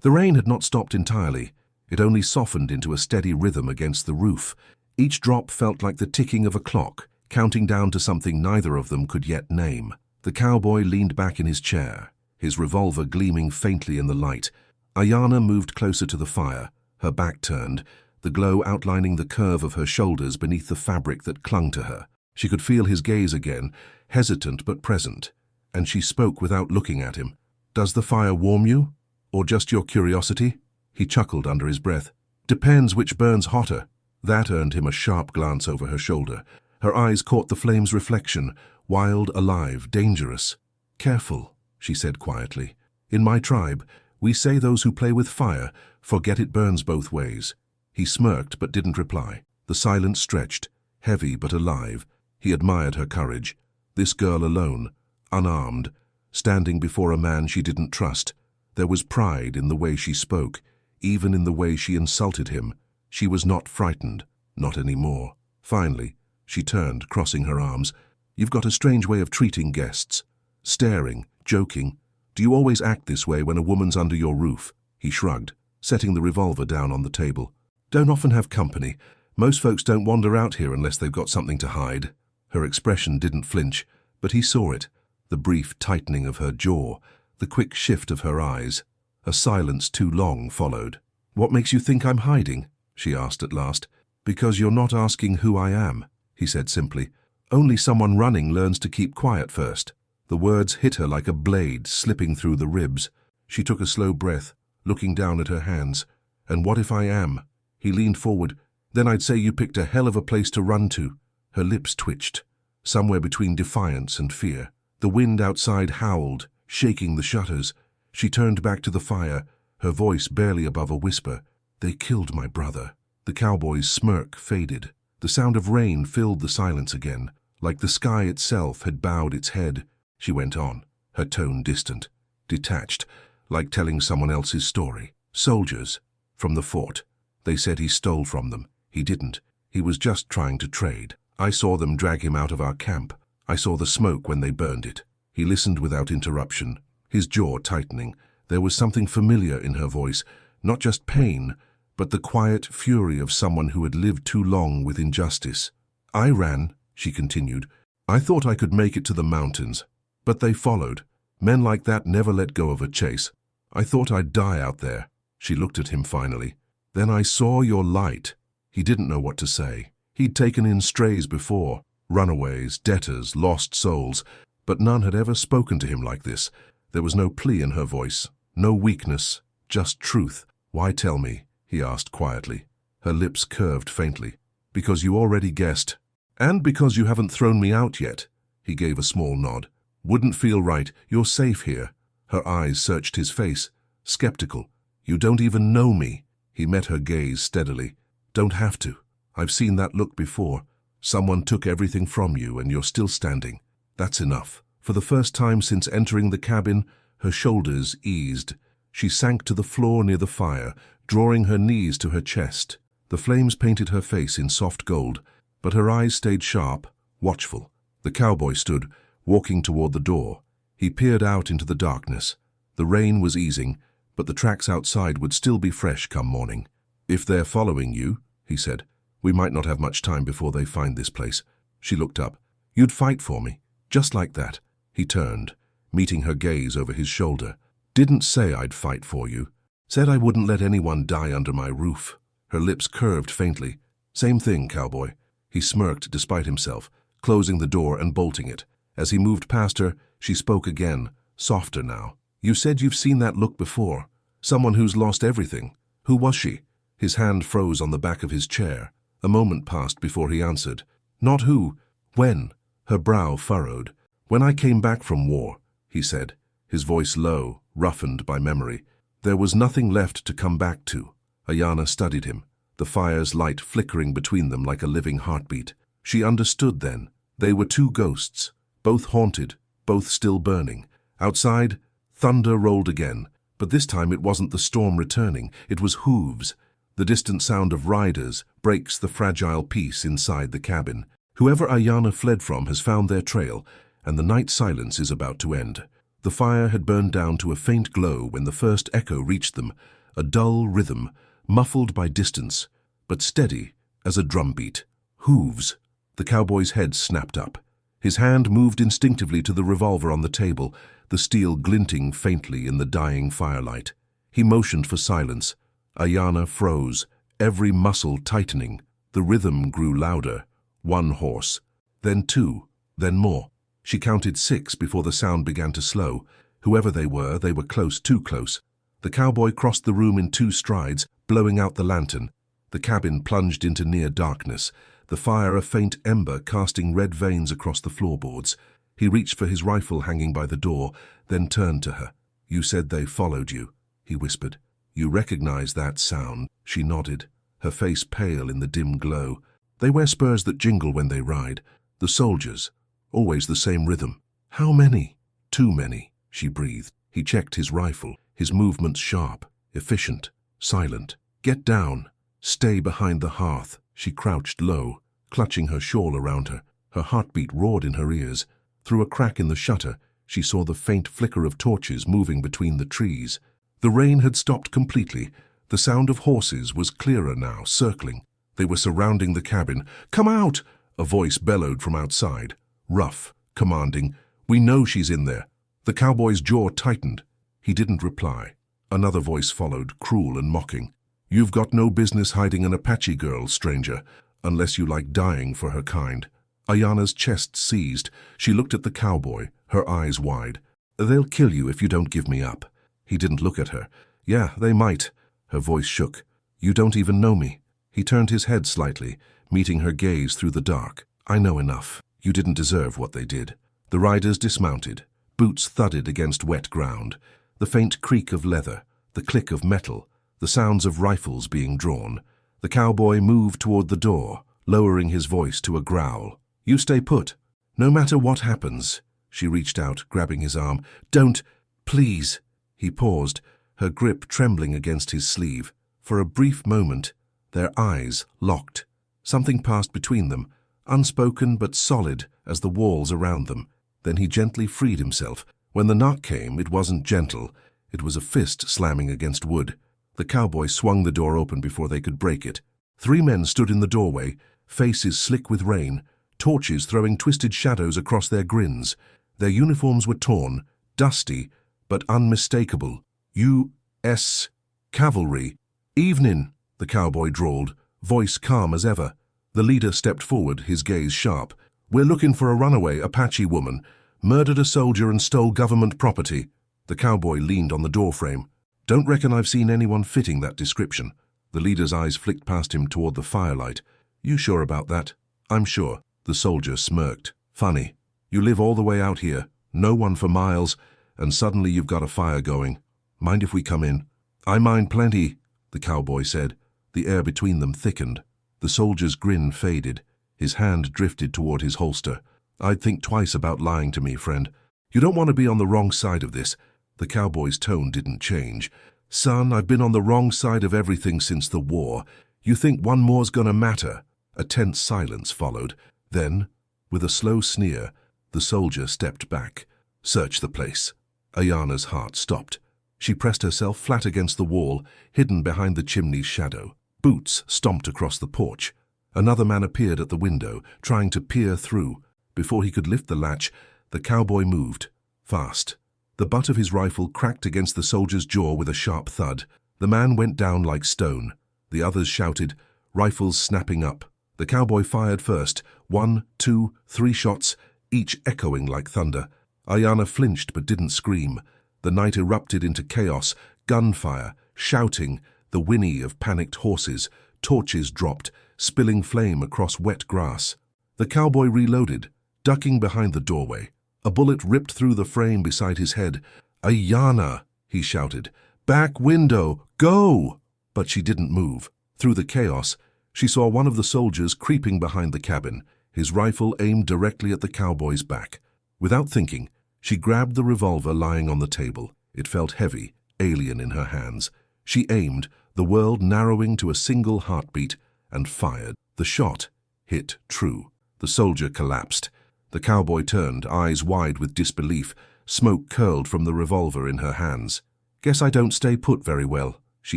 The rain had not stopped entirely. It only softened into a steady rhythm against the roof. Each drop felt like the ticking of a clock, counting down to something neither of them could yet name. The cowboy leaned back in his chair, his revolver gleaming faintly in the light. Ayana moved closer to the fire, her back turned, the glow outlining the curve of her shoulders beneath the fabric that clung to her. She could feel his gaze again, hesitant but present, and she spoke without looking at him. "Does the fire warm you? Or just your curiosity?" He chuckled under his breath. "Depends which burns hotter." That earned him a sharp glance over her shoulder. Her eyes caught the flame's reflection, wild, alive, dangerous. "Careful," she said quietly. "In my tribe, we say those who play with fire forget it burns both ways." He smirked but didn't reply. The silence stretched, heavy but alive. He admired her courage. This girl alone, unarmed, standing before a man she didn't trust. There was pride in the way she spoke, even in the way she insulted him. She was not frightened, not anymore. Finally, she turned, crossing her arms. "You've got a strange way of treating guests. Staring, joking. Do you always act this way when a woman's under your roof?" He shrugged, setting the revolver down on the table. "Don't often have company. Most folks don't wander out here unless they've got something to hide." Her expression didn't flinch, but he saw it. The brief tightening of her jaw, the quick shift of her eyes. A silence too long followed. "What makes you think I'm hiding?" she asked at last. "Because you're not asking who I am," he said simply. "Only someone running learns to keep quiet first." The words hit her like a blade slipping through the ribs. She took a slow breath, looking down at her hands. "And what if I am?" He leaned forward. "Then I'd say you picked a hell of a place to run to." Her lips twitched, somewhere between defiance and fear. The wind outside howled, shaking the shutters. She turned back to the fire, her voice barely above a whisper. "They killed my brother." The cowboy's smirk faded. The sound of rain filled the silence again, like the sky itself had bowed its head. She went on, her tone distant, detached, like telling someone else's story. "Soldiers, from the fort. They said he stole from them. He didn't. He was just trying to trade. I saw them drag him out of our camp. I saw the smoke when they burned it." He listened without interruption, his jaw tightening. There was something familiar in her voice, not just pain, but the quiet fury of someone who had lived too long with injustice. "I ran," she continued. "I thought I could make it to the mountains. But they followed. Men like that never let go of a chase. I thought I'd die out there." She looked at him finally. "Then I saw your light." He didn't know what to say. He'd taken in strays before, runaways, debtors, lost souls, but none had ever spoken to him like this. There was no plea in her voice, no weakness, just truth. "Why tell me?" he asked quietly. Her lips curved faintly. "Because you already guessed. And because you haven't thrown me out yet." He gave a small nod. "Wouldn't feel right. You're safe here." Her eyes searched his face, skeptical. "You don't even know me." He met her gaze steadily. "Don't have to. I've seen that look before. Someone took everything from you and you're still standing. That's enough." For the first time since entering the cabin, her shoulders eased. She sank to the floor near the fire, drawing her knees to her chest. The flames painted her face in soft gold, but her eyes stayed sharp, watchful. The cowboy stood, walking toward the door. He peered out into the darkness. The rain was easing, but the tracks outside would still be fresh come morning. "If they're following you," he said, "we might not have much time before they find this place." She looked up. "You'd fight for me, just like that." He turned, meeting her gaze over his shoulder. "Didn't say I'd fight for you. Said I wouldn't let anyone die under my roof." Her lips curved faintly. "Same thing, cowboy." He smirked despite himself, closing the door and bolting it. As he moved past her, she spoke again, softer now. "You said you've seen that look before. Someone who's lost everything. Who was she?" His hand froze on the back of his chair. A moment passed before he answered. "Not who. When?" Her brow furrowed. "When I came back from war," he said, his voice low, roughened by memory. There was nothing left to come back to. Ayana studied him, the fire's light flickering between them like a living heartbeat. She understood then. They were two ghosts, both haunted, both still burning. Outside, thunder rolled again, but this time it wasn't the storm returning, it was hooves. The distant sound of riders breaks the fragile peace inside the cabin. Whoever Ayana fled from has found their trail, and the night silence is about to end. The fire had burned down to a faint glow when the first echo reached them, a dull rhythm, muffled by distance, but steady as a drumbeat. Hooves. The cowboy's head snapped up. His hand moved instinctively to the revolver on the table, the steel glinting faintly in the dying firelight. He motioned for silence. Ayanna froze, every muscle tightening. The rhythm grew louder. One horse, then two, then more. She counted 6 before the sound began to slow. Whoever they were close, too close. The cowboy crossed the room in 2 strides, blowing out the lantern. The cabin plunged into near darkness, the fire a faint ember casting red veins across the floorboards. He reached for his rifle hanging by the door, then turned to her. "You said they followed you," he whispered. "You recognize that sound?" She nodded, her face pale in the dim glow. "They wear spurs that jingle when they ride. The soldiers. Always the same rhythm." "How many?" "Too many," she breathed. He checked his rifle, his movements sharp, efficient, silent. "Get down. Stay behind the hearth." She crouched low, clutching her shawl around her. Her heartbeat roared in her ears. Through a crack in the shutter, she saw the faint flicker of torches moving between the trees. The rain had stopped completely. The sound of horses was clearer now, circling. They were surrounding the cabin. "Come out!" a voice bellowed from outside. Rough, commanding. "We know she's in there." The cowboy's jaw tightened. He didn't reply. Another voice followed, cruel and mocking. "You've got no business hiding an Apache girl, stranger, unless you like dying for her kind." Ayanna's chest seized. She looked at the cowboy, her eyes wide. "They'll kill you if you don't give me up." He didn't look at her. "Yeah, they might." Her voice shook. "You don't even know me." He turned his head slightly, meeting her gaze through the dark. "I know enough. You didn't deserve what they did." The riders dismounted. Boots thudded against wet ground. The faint creak of leather, the click of metal, the sounds of rifles being drawn. The cowboy moved toward the door, lowering his voice to a growl. "You stay put. No matter what happens." She reached out, grabbing his arm. "Don't, please." He paused, her grip trembling against his sleeve. For a brief moment, their eyes locked. Something passed between them, unspoken but solid as the walls around them. Then he gently freed himself. When the knock came, it wasn't gentle. It was a fist slamming against wood. The cowboy swung the door open before they could break it. 3 men stood in the doorway, faces slick with rain, torches throwing twisted shadows across their grins. Their uniforms were torn, dusty, but unmistakable. U.S. Cavalry. "Evening," the cowboy drawled, voice calm as ever. The leader stepped forward, his gaze sharp. "We're looking for a runaway Apache woman. Murdered a soldier and stole government property." The cowboy leaned on the doorframe. "Don't reckon I've seen anyone fitting that description." The leader's eyes flicked past him toward the firelight. "You sure about that?" "I'm sure." The soldier smirked. "Funny. You live all the way out here, no one for miles, and suddenly you've got a fire going. Mind if we come in?" "I mind plenty," the cowboy said. The air between them thickened. The soldier's grin faded. His hand drifted toward his holster. "I'd think twice about lying to me, friend. You don't want to be on the wrong side of this." The cowboy's tone didn't change. "Son, I've been on the wrong side of everything since the war. You think one more's gonna matter?" A tense silence followed. Then, with a slow sneer, the soldier stepped back. "Search the place." Ayanna's heart stopped. She pressed herself flat against the wall, hidden behind the chimney's shadow. Boots stomped across the porch. Another man appeared at the window, trying to peer through. Before he could lift the latch, the cowboy moved. Fast. The butt of his rifle cracked against the soldier's jaw with a sharp thud. The man went down like stone. The others shouted, rifles snapping up. The cowboy fired first. 1, 2, 3 shots, each echoing like thunder. Ayanna flinched but didn't scream. The night erupted into chaos, gunfire, shouting, the whinny of panicked horses. Torches dropped, spilling flame across wet grass. The cowboy reloaded, ducking behind the doorway. A bullet ripped through the frame beside his head. "Ayanna!" he shouted. "Back window! Go!" But she didn't move. Through the chaos, she saw one of the soldiers creeping behind the cabin, his rifle aimed directly at the cowboy's back. Without thinking, she grabbed the revolver lying on the table. It felt heavy, alien in her hands. She aimed, the world narrowing to a single heartbeat, and fired. The shot hit true. The soldier collapsed. The cowboy turned, eyes wide with disbelief. Smoke curled from the revolver in her hands. "Guess I don't stay put very well," she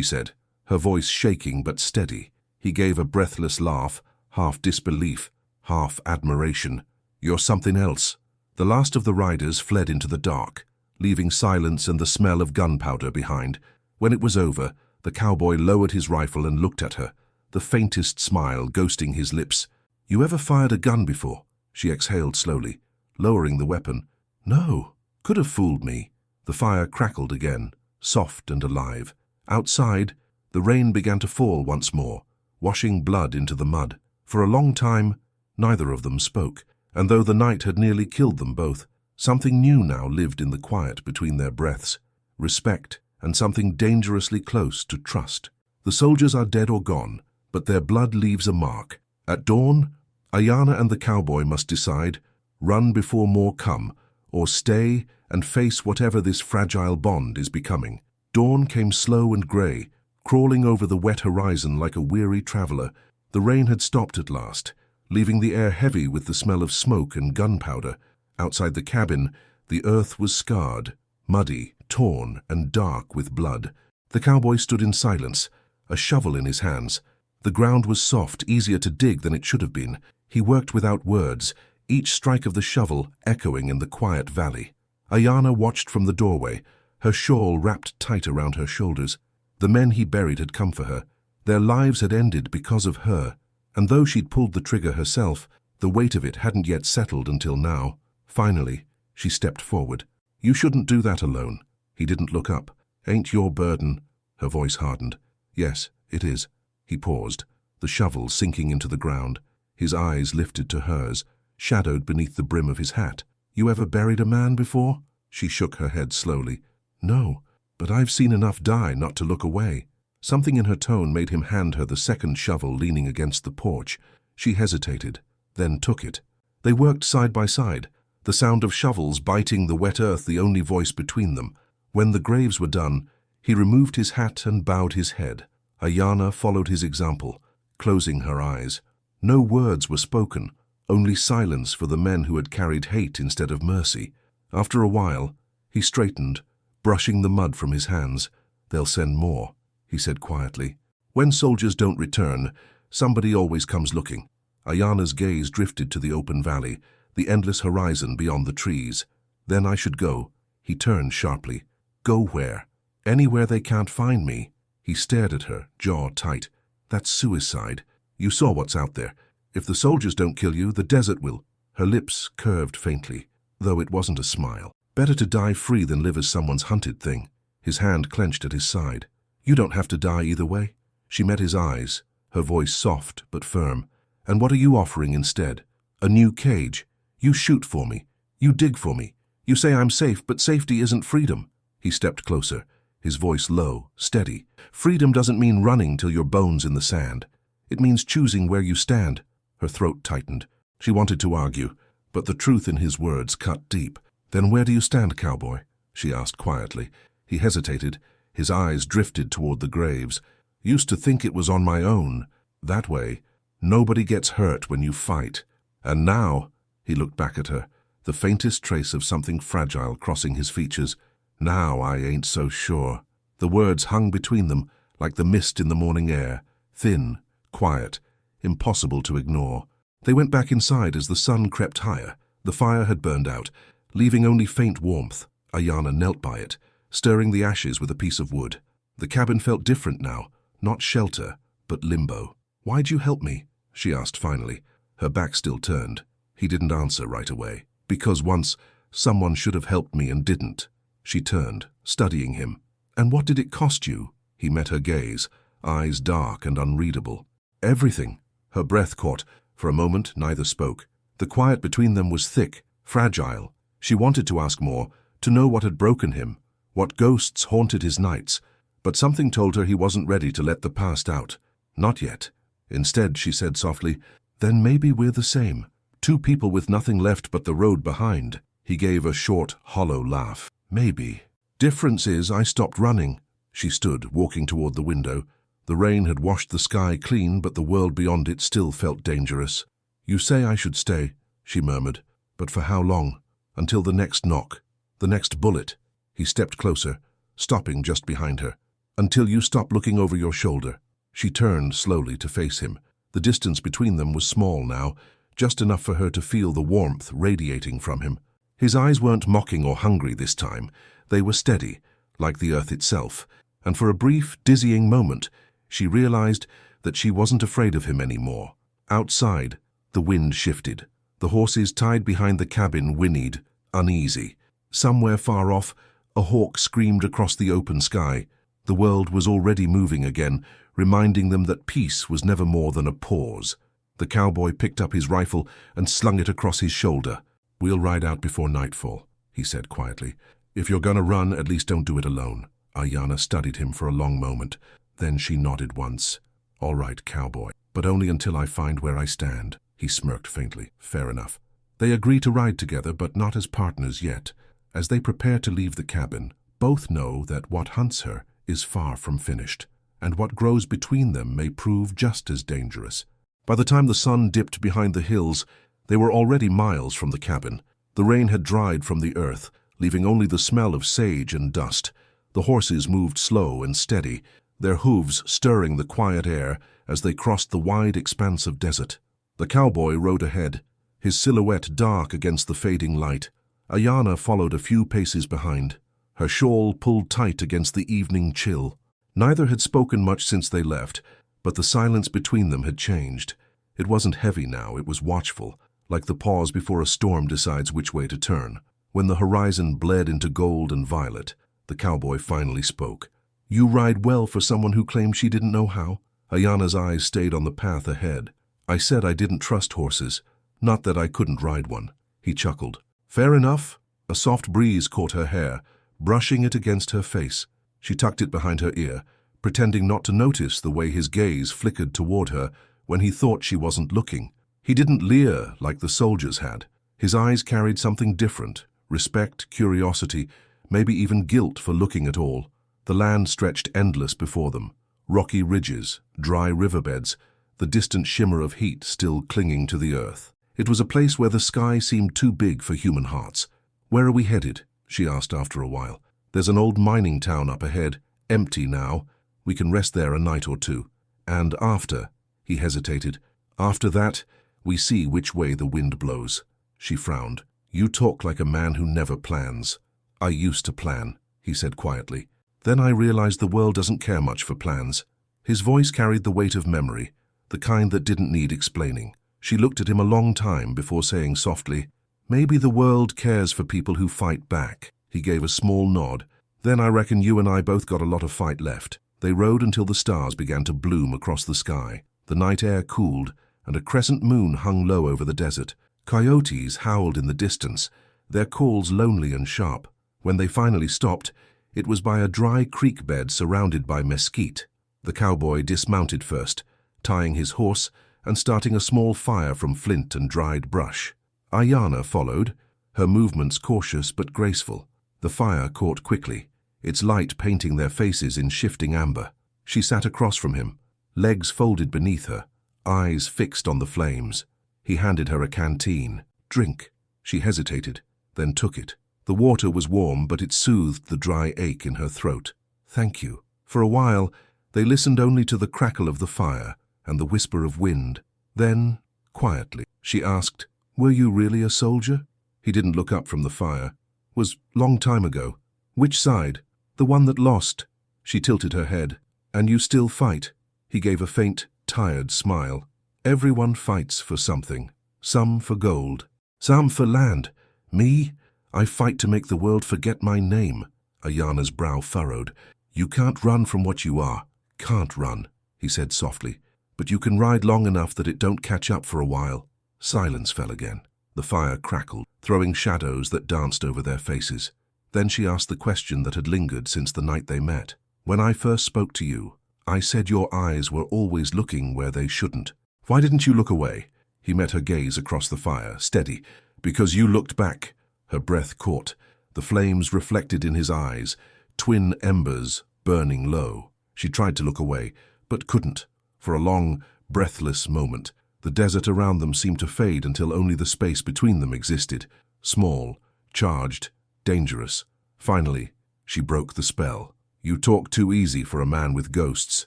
said, her voice shaking but steady. He gave a breathless laugh, half disbelief, half admiration. "You're something else." The last of the riders fled into the dark, leaving silence and the smell of gunpowder behind. When it was over, the cowboy lowered his rifle and looked at her, the faintest smile ghosting his lips. "You ever fired a gun before?" She exhaled slowly, lowering the weapon. "No, could have fooled me." The fire crackled again, soft and alive. Outside, the rain began to fall once more, washing blood into the mud. For a long time, neither of them spoke, and though the night had nearly killed them both, something new now lived in the quiet between their breaths. Respect, and something dangerously close to trust. The soldiers are dead or gone, but their blood leaves a mark. At dawn, Ayanna and the cowboy must decide, run before more come, or stay and face whatever this fragile bond is becoming. Dawn came slow and grey, crawling over the wet horizon like a weary traveller. The rain had stopped at last, leaving the air heavy with the smell of smoke and gunpowder. Outside the cabin, the earth was scarred, muddy, torn, and dark with blood. The cowboy stood in silence, a shovel in his hands. The ground was soft, easier to dig than it should have been. He worked without words, each strike of the shovel echoing in the quiet valley. Ayanna watched from the doorway, her shawl wrapped tight around her shoulders. The men he buried had come for her. Their lives had ended because of her, and though she'd pulled the trigger herself, the weight of it hadn't yet settled until now. Finally, she stepped forward. "You shouldn't do that alone." He didn't look up. "Ain't your burden?" Her voice hardened. "Yes, it is." He paused, the shovel sinking into the ground. His eyes lifted to hers, shadowed beneath the brim of his hat. "You ever buried a man before?" She shook her head slowly. "No, but I've seen enough die not to look away." Something in her tone made him hand her the second shovel leaning against the porch. She hesitated, then took it. They worked side by side, the sound of shovels biting the wet earth the only voice between them. When the graves were done, he removed his hat and bowed his head. Ayanna followed his example, closing her eyes. No words were spoken, only silence for the men who had carried hate instead of mercy. After a while, he straightened, brushing the mud from his hands. "They'll send more," he said quietly. "When soldiers don't return, somebody always comes looking." Ayanna's gaze drifted to the open valley, the endless horizon beyond the trees. "Then I should go." He turned sharply. "Go where?" "Anywhere they can't find me." He stared at her, jaw tight. "That's suicide. You saw what's out there. If the soldiers don't kill you, the desert will." Her lips curved faintly, though it wasn't a smile. "Better to die free than live as someone's hunted thing." His hand clenched at his side. "You don't have to die either way." She met his eyes, her voice soft but firm. "And what are you offering instead?" "A new cage. You shoot for me. You dig for me. You say I'm safe, but safety isn't freedom." He stepped closer, his voice low, steady. "Freedom doesn't mean running till your bones in the sand. It means choosing where you stand." Her throat tightened. She wanted to argue, but the truth in his words cut deep. "Then where do you stand, cowboy?" she asked quietly. He hesitated, his eyes drifted toward the graves. "Used to think it was on my own. That way, nobody gets hurt when you fight. And now," he looked back at her, the faintest trace of something fragile crossing his features, "now I ain't so sure." The words hung between them like the mist in the morning air, thin, quiet, impossible to ignore. They went back inside as the sun crept higher. The fire had burned out, leaving only faint warmth. Ayanna knelt by it, stirring the ashes with a piece of wood. The cabin felt different now, not shelter, but limbo. "Why'd you help me?" she asked finally, her back still turned. He didn't answer right away. "Because once, someone should have helped me and didn't." She turned, studying him. "And what did it cost you?" He met her gaze, eyes dark and unreadable. "Everything." Her breath caught. For a moment, neither spoke. The quiet between them was thick, fragile. She wanted to ask more, to know what had broken him, what ghosts haunted his nights, but something told her he wasn't ready to let the past out. Not yet. Instead, she said softly, "Then maybe we're the same. Two people with nothing left but the road behind." He gave a short, hollow laugh. "Maybe. Difference is I stopped running." She stood, walking toward the window. The rain had washed the sky clean, but the world beyond it still felt dangerous. "You say I should stay," she murmured. "But for how long?" "Until the next knock." The next bullet. He stepped closer, stopping just behind her. Until you stop looking over your shoulder. She turned slowly to face him. The distance between them was small now, just enough for her to feel the warmth radiating from him. His eyes weren't mocking or hungry this time. They were steady, like the earth itself, and for a brief, dizzying moment, she realized that she wasn't afraid of him anymore. Outside, the wind shifted. The horses tied behind the cabin whinnied, uneasy. Somewhere far off, a hawk screamed across the open sky. The world was already moving again, reminding them that peace was never more than a pause. The cowboy picked up his rifle and slung it across his shoulder. "We'll ride out before nightfall," he said quietly. "If you're gonna run, at least don't do it alone." Ayanna studied him for a long moment. Then she nodded once. "All right, cowboy, but only until I find where I stand." He smirked faintly. "Fair enough." They agree to ride together, but not as partners yet. As they prepare to leave the cabin, both know that what hunts her is far from finished, and what grows between them may prove just as dangerous. By the time the sun dipped behind the hills, they were already miles from the cabin. The rain had dried from the earth, leaving only the smell of sage and dust. The horses moved slow and steady, their hooves stirring the quiet air as they crossed the wide expanse of desert. The cowboy rode ahead, his silhouette dark against the fading light. Ayanna followed a few paces behind, her shawl pulled tight against the evening chill. Neither had spoken much since they left, but the silence between them had changed. It wasn't heavy now, it was watchful, like the pause before a storm decides which way to turn. When the horizon bled into gold and violet, the cowboy finally spoke. "You ride well for someone who claimed she didn't know how." Ayanna's eyes stayed on the path ahead. "I said I didn't trust horses, not that I couldn't ride one." He chuckled. "Fair enough." A soft breeze caught her hair, brushing it against her face. She tucked it behind her ear, pretending not to notice the way his gaze flickered toward her when he thought she wasn't looking. He didn't leer like the soldiers had. His eyes carried something different, respect, curiosity, maybe even guilt for looking at all. The land stretched endless before them. Rocky ridges, dry riverbeds, the distant shimmer of heat still clinging to the earth. It was a place where the sky seemed too big for human hearts. "Where are we headed?" she asked after a while. "There's an old mining town up ahead, empty now. We can rest there a night or two. And after," he hesitated, "after that, we see which way the wind blows." She frowned. "You talk like a man who never plans." "I used to plan," he said quietly. "Then I realized the world doesn't care much for plans." His voice carried the weight of memory, the kind that didn't need explaining. She looked at him a long time before saying softly, "Maybe the world cares for people who fight back." He gave a small nod. "Then I reckon you and I both got a lot of fight left." They rode until the stars began to bloom across the sky. The night air cooled, and a crescent moon hung low over the desert. Coyotes howled in the distance, their calls lonely and sharp. When they finally stopped, it was by a dry creek bed surrounded by mesquite. The cowboy dismounted first, tying his horse and starting a small fire from flint and dried brush. Ayanna followed, her movements cautious but graceful. The fire caught quickly, its light painting their faces in shifting amber. She sat across from him, legs folded beneath her, eyes fixed on the flames. He handed her a canteen. "Drink." She hesitated, then took it. The water was warm, but it soothed the dry ache in her throat. "Thank you." For a while, they listened only to the crackle of the fire and the whisper of wind. Then, quietly, she asked, "Were you really a soldier?" He didn't look up from the fire. "Was long time ago." "Which side?" "The one that lost." She tilted her head. "And you still fight?" He gave a faint, tired smile. "Everyone fights for something. Some for gold, some for land. Me? I fight to make the world forget my name." Ayanna's brow furrowed. "You can't run from what you are. Can't run," he said softly. "But you can ride long enough that it don't catch up for a while." Silence fell again. The fire crackled, throwing shadows that danced over their faces. Then she asked the question that had lingered since the night they met. "When I first spoke to you, I said your eyes were always looking where they shouldn't. Why didn't you look away?" He met her gaze across the fire, steady. "Because you looked back." Her breath caught, the flames reflected in his eyes, twin embers burning low. She tried to look away, but couldn't. For a long, breathless moment, the desert around them seemed to fade until only the space between them existed, small, charged, dangerous. Finally, she broke the spell. "You talk too easy for a man with ghosts."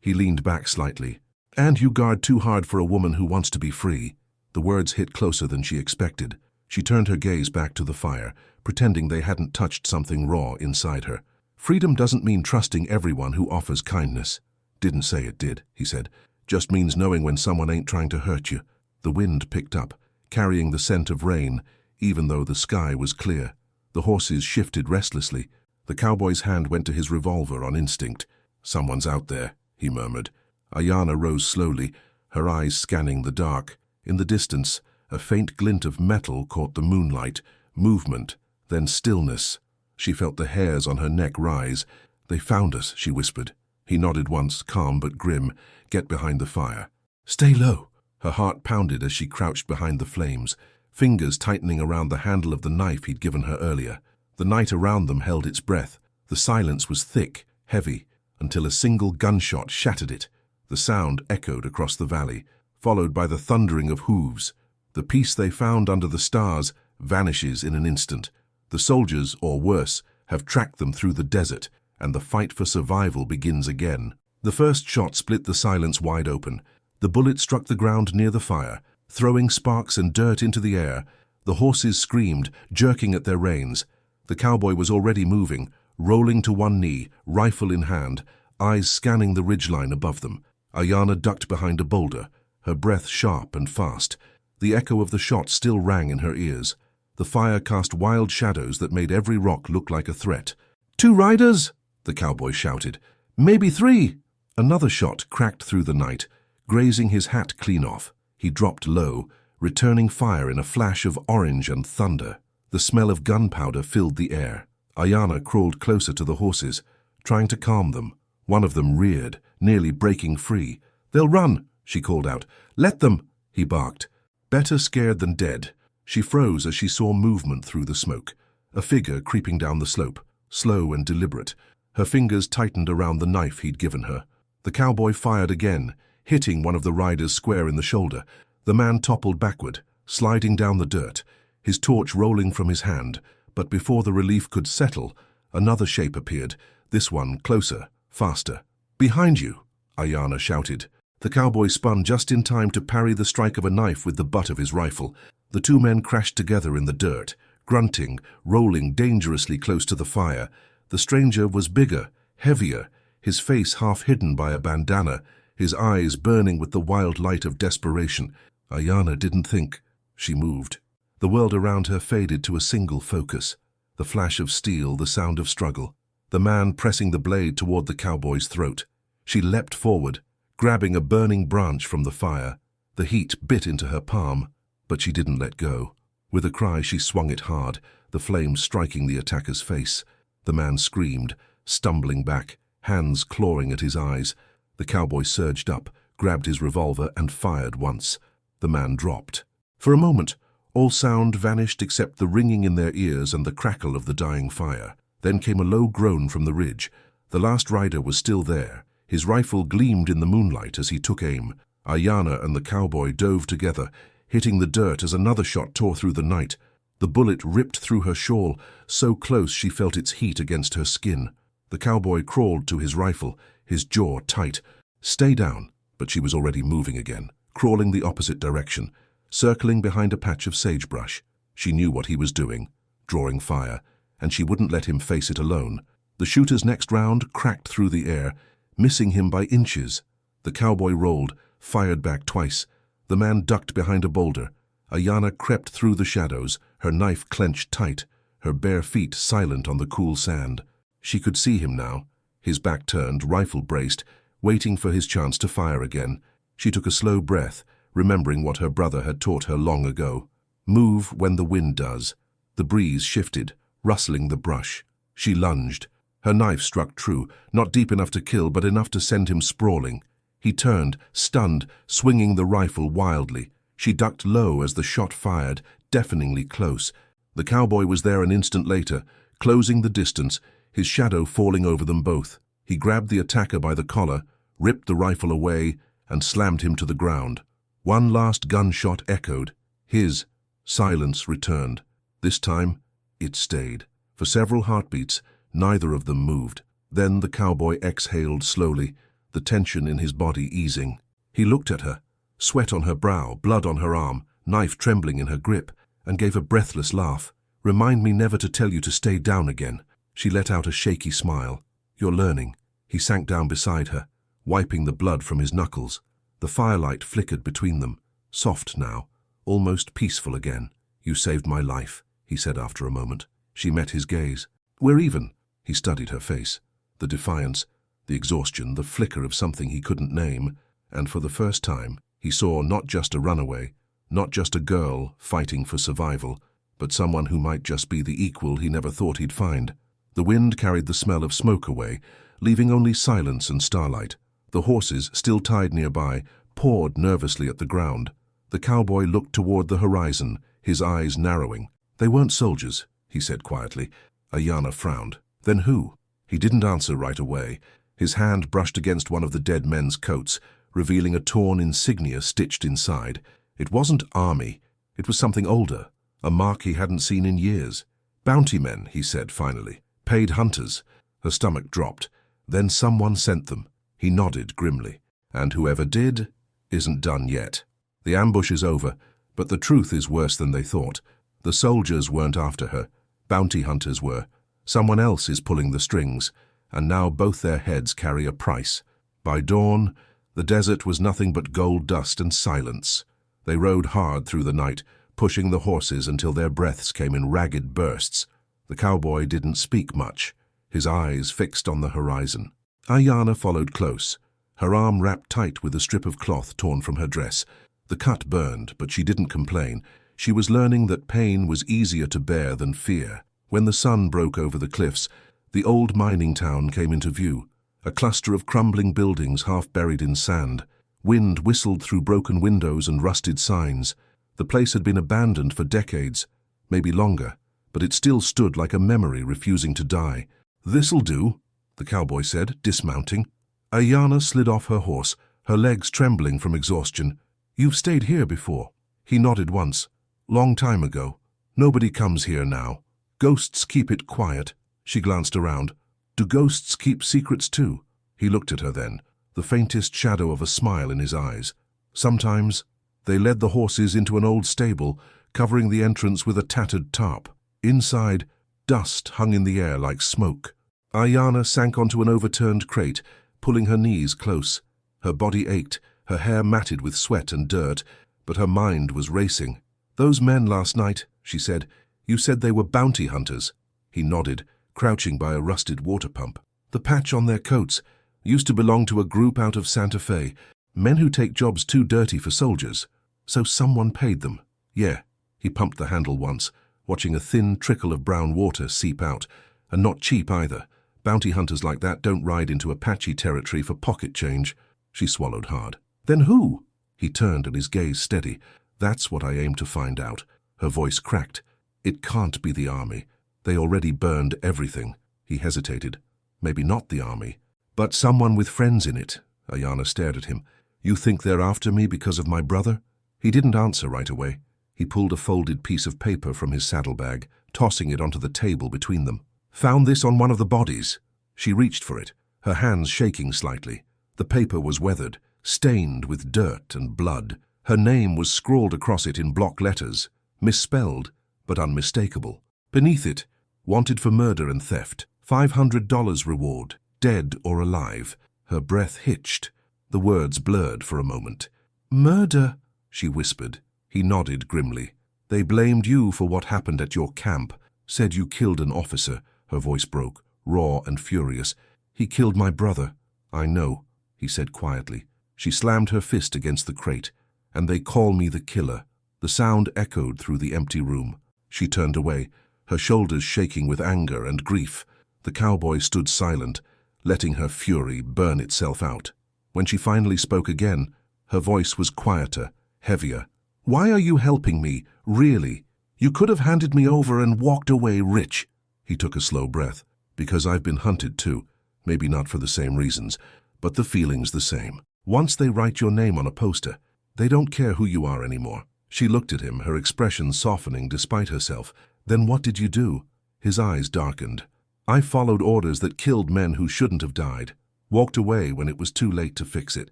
He leaned back slightly. "And you guard too hard for a woman who wants to be free." The words hit closer than she expected. She turned her gaze back to the fire, pretending they hadn't touched something raw inside her. "Freedom doesn't mean trusting everyone who offers kindness." "Didn't say it did," he said. "Just means knowing when someone ain't trying to hurt you." The wind picked up, carrying the scent of rain, even though the sky was clear. The horses shifted restlessly. The cowboy's hand went to his revolver on instinct. "Someone's out there," he murmured. Ayanna rose slowly, her eyes scanning the dark. In the distance, a faint glint of metal caught the moonlight, movement, then stillness. She felt the hairs on her neck rise. "They found us," she whispered. He nodded once, calm but grim. "Get behind the fire." "Stay low." Her heart pounded as she crouched behind the flames, fingers tightening around the handle of the knife he'd given her earlier. The night around them held its breath. The silence was thick, heavy, until a single gunshot shattered it. The sound echoed across the valley, followed by the thundering of hooves. The peace they found under the stars vanishes in an instant. The soldiers, or worse, have tracked them through the desert, and the fight for survival begins again. The first shot split the silence wide open. The bullet struck the ground near the fire, throwing sparks and dirt into the air. The horses screamed, jerking at their reins. The cowboy was already moving, rolling to one knee, rifle in hand, eyes scanning the ridgeline above them. Ayanna ducked behind a boulder, her breath sharp and fast. The echo of the shot still rang in her ears. The fire cast wild shadows that made every rock look like a threat. "2 riders!" the cowboy shouted. "Maybe 3!" Another shot cracked through the night, grazing his hat clean off. He dropped low, returning fire in a flash of orange and thunder. The smell of gunpowder filled the air. Ayanna crawled closer to the horses, trying to calm them. One of them reared, nearly breaking free. "They'll run," she called out. "Let them," he barked. Better scared than dead. She froze as she saw movement through the smoke. A figure creeping down the slope, slow and deliberate. Her fingers tightened around the knife he'd given her. The cowboy fired again, hitting one of the riders square in the shoulder. The man toppled backward, sliding down the dirt, his torch rolling from his hand. But before the relief could settle, another shape appeared, this one closer, faster. "Behind you!" Ayanna shouted. The cowboy spun just in time to parry the strike of a knife with the butt of his rifle. The 2 men crashed together in the dirt, grunting, rolling dangerously close to the fire. The stranger was bigger, heavier, his face half hidden by a bandana, his eyes burning with the wild light of desperation. Ayanna didn't think. She moved. The world around her faded to a single focus. The flash of steel, the sound of struggle. The man pressing the blade toward the cowboy's throat. She leapt forward, grabbing a burning branch from the fire. The heat bit into her palm, but she didn't let go. With a cry, she swung it hard, the flames striking the attacker's face. The man screamed, stumbling back, hands clawing at his eyes. The cowboy surged up, grabbed his revolver, and fired once. The man dropped. For a moment, all sound vanished except the ringing in their ears and the crackle of the dying fire. Then came a low groan from the ridge. The last rider was still there. His rifle gleamed in the moonlight as he took aim. Ayanna and the cowboy dove together, hitting the dirt as another shot tore through the night. The bullet ripped through her shawl, so close she felt its heat against her skin. The cowboy crawled to his rifle, his jaw tight. "Stay down," but she was already moving again, crawling the opposite direction, circling behind a patch of sagebrush. She knew what he was doing, drawing fire, and she wouldn't let him face it alone. The shooter's next round cracked through the air, missing him by inches. The cowboy rolled, fired back twice. The man ducked behind a boulder. Ayanna crept through the shadows, her knife clenched tight, her bare feet silent on the cool sand. She could see him now, his back turned, rifle braced, waiting for his chance to fire again. She took a slow breath, remembering what her brother had taught her long ago. Move when the wind does. The breeze shifted, rustling the brush. She lunged. Her knife struck true, not deep enough to kill, but enough to send him sprawling. He turned, stunned, swinging the rifle wildly. She ducked low as the shot fired, deafeningly close. The cowboy was there an instant later, closing the distance, his shadow falling over them both. He grabbed the attacker by the collar, ripped the rifle away, and slammed him to the ground. One last gunshot echoed. His silence returned. This time, it stayed. For several heartbeats, neither of them moved. Then the cowboy exhaled slowly, the tension in his body easing. He looked at her, sweat on her brow, blood on her arm, knife trembling in her grip, and gave a breathless laugh. "Remind me never to tell you to stay down again." She let out a shaky smile. "You're learning." He sank down beside her, wiping the blood from his knuckles. The firelight flickered between them, soft now, almost peaceful again. "You saved my life," he said after a moment. She met his gaze. "We're even." He studied her face. The defiance, the exhaustion, the flicker of something he couldn't name, and for the first time, he saw not just a runaway, not just a girl fighting for survival, but someone who might just be the equal he never thought he'd find. The wind carried the smell of smoke away, leaving only silence and starlight. The horses, still tied nearby, pawed nervously at the ground. The cowboy looked toward the horizon, his eyes narrowing. "They weren't soldiers," he said quietly. Ayanna frowned. "Then who?" He didn't answer right away. His hand brushed against one of the dead men's coats, revealing a torn insignia stitched inside. It wasn't army. It was something older, a mark he hadn't seen in years. "Bounty men," he said finally. "Paid hunters." Her stomach dropped. "Then someone sent them." He nodded grimly. "And whoever did isn't done yet. The ambush is over, but the truth is worse than they thought. The soldiers weren't after her. Bounty hunters were. Someone else is pulling the strings, and now both their heads carry a price." By dawn, the desert was nothing but gold dust and silence. They rode hard through the night, pushing the horses until their breaths came in ragged bursts. The cowboy didn't speak much, his eyes fixed on the horizon. Ayanna followed close, her arm wrapped tight with a strip of cloth torn from her dress. The cut burned, but she didn't complain. She was learning that pain was easier to bear than fear. When the sun broke over the cliffs, the old mining town came into view, a cluster of crumbling buildings half buried in sand. Wind whistled through broken windows and rusted signs. The place had been abandoned for decades, maybe longer, but it still stood like a memory refusing to die. "This'll do," the cowboy said, dismounting. Ayanna slid off her horse, her legs trembling from exhaustion. "You've stayed here before." He nodded once. "Long time ago. Nobody comes here now. Ghosts keep it quiet." She glanced around. "Do ghosts keep secrets too?" He looked at her then, the faintest shadow of a smile in his eyes. "Sometimes." They led the horses into an old stable, covering the entrance with a tattered tarp. Inside, dust hung in the air like smoke. Ayanna sank onto an overturned crate, pulling her knees close. Her body ached, her hair matted with sweat and dirt, but her mind was racing. "Those men last night," she said. "You said they were bounty hunters." He nodded, crouching by a rusted water pump. "The patch on their coats used to belong to a group out of Santa Fe, men who take jobs too dirty for soldiers. So someone paid them." "Yeah." He pumped the handle once, watching a thin trickle of brown water seep out. "And not cheap either. Bounty hunters like that don't ride into Apache territory for pocket change." She swallowed hard. "Then who?" He turned and his gaze steady. "That's what I aim to find out." Her voice cracked. "It can't be the army. They already burned everything." He hesitated. "Maybe not the army, but someone with friends in it." Ayanna stared at him. "You think they're after me because of my brother?" He didn't answer right away. He pulled a folded piece of paper from his saddlebag, tossing it onto the table between them. "Found this on one of the bodies." She reached for it, her hands shaking slightly. The paper was weathered, stained with dirt and blood. Her name was scrawled across it in block letters, misspelled, but unmistakable. Beneath it, wanted for murder and theft, $500 reward, dead or alive. Her breath hitched. The words blurred for a moment. "Murder," she whispered. He nodded grimly. "They blamed you for what happened at your camp, said you killed an officer." Her voice broke, raw and furious. "He killed my brother." "I know," he said quietly. She slammed her fist against the crate. "And they call me the killer." The sound echoed through the empty room. She turned away, her shoulders shaking with anger and grief. The cowboy stood silent, letting her fury burn itself out. When she finally spoke again, her voice was quieter, heavier. "Why are you helping me, really? You could have handed me over and walked away rich." He took a slow breath. "Because I've been hunted too. Maybe not for the same reasons, but the feeling's the same. Once they write your name on a poster, they don't care who you are anymore." She looked at him, her expression softening despite herself. "Then what did you do?" His eyes darkened. I followed orders that killed men who shouldn't have died. Walked away when it was too late to fix it.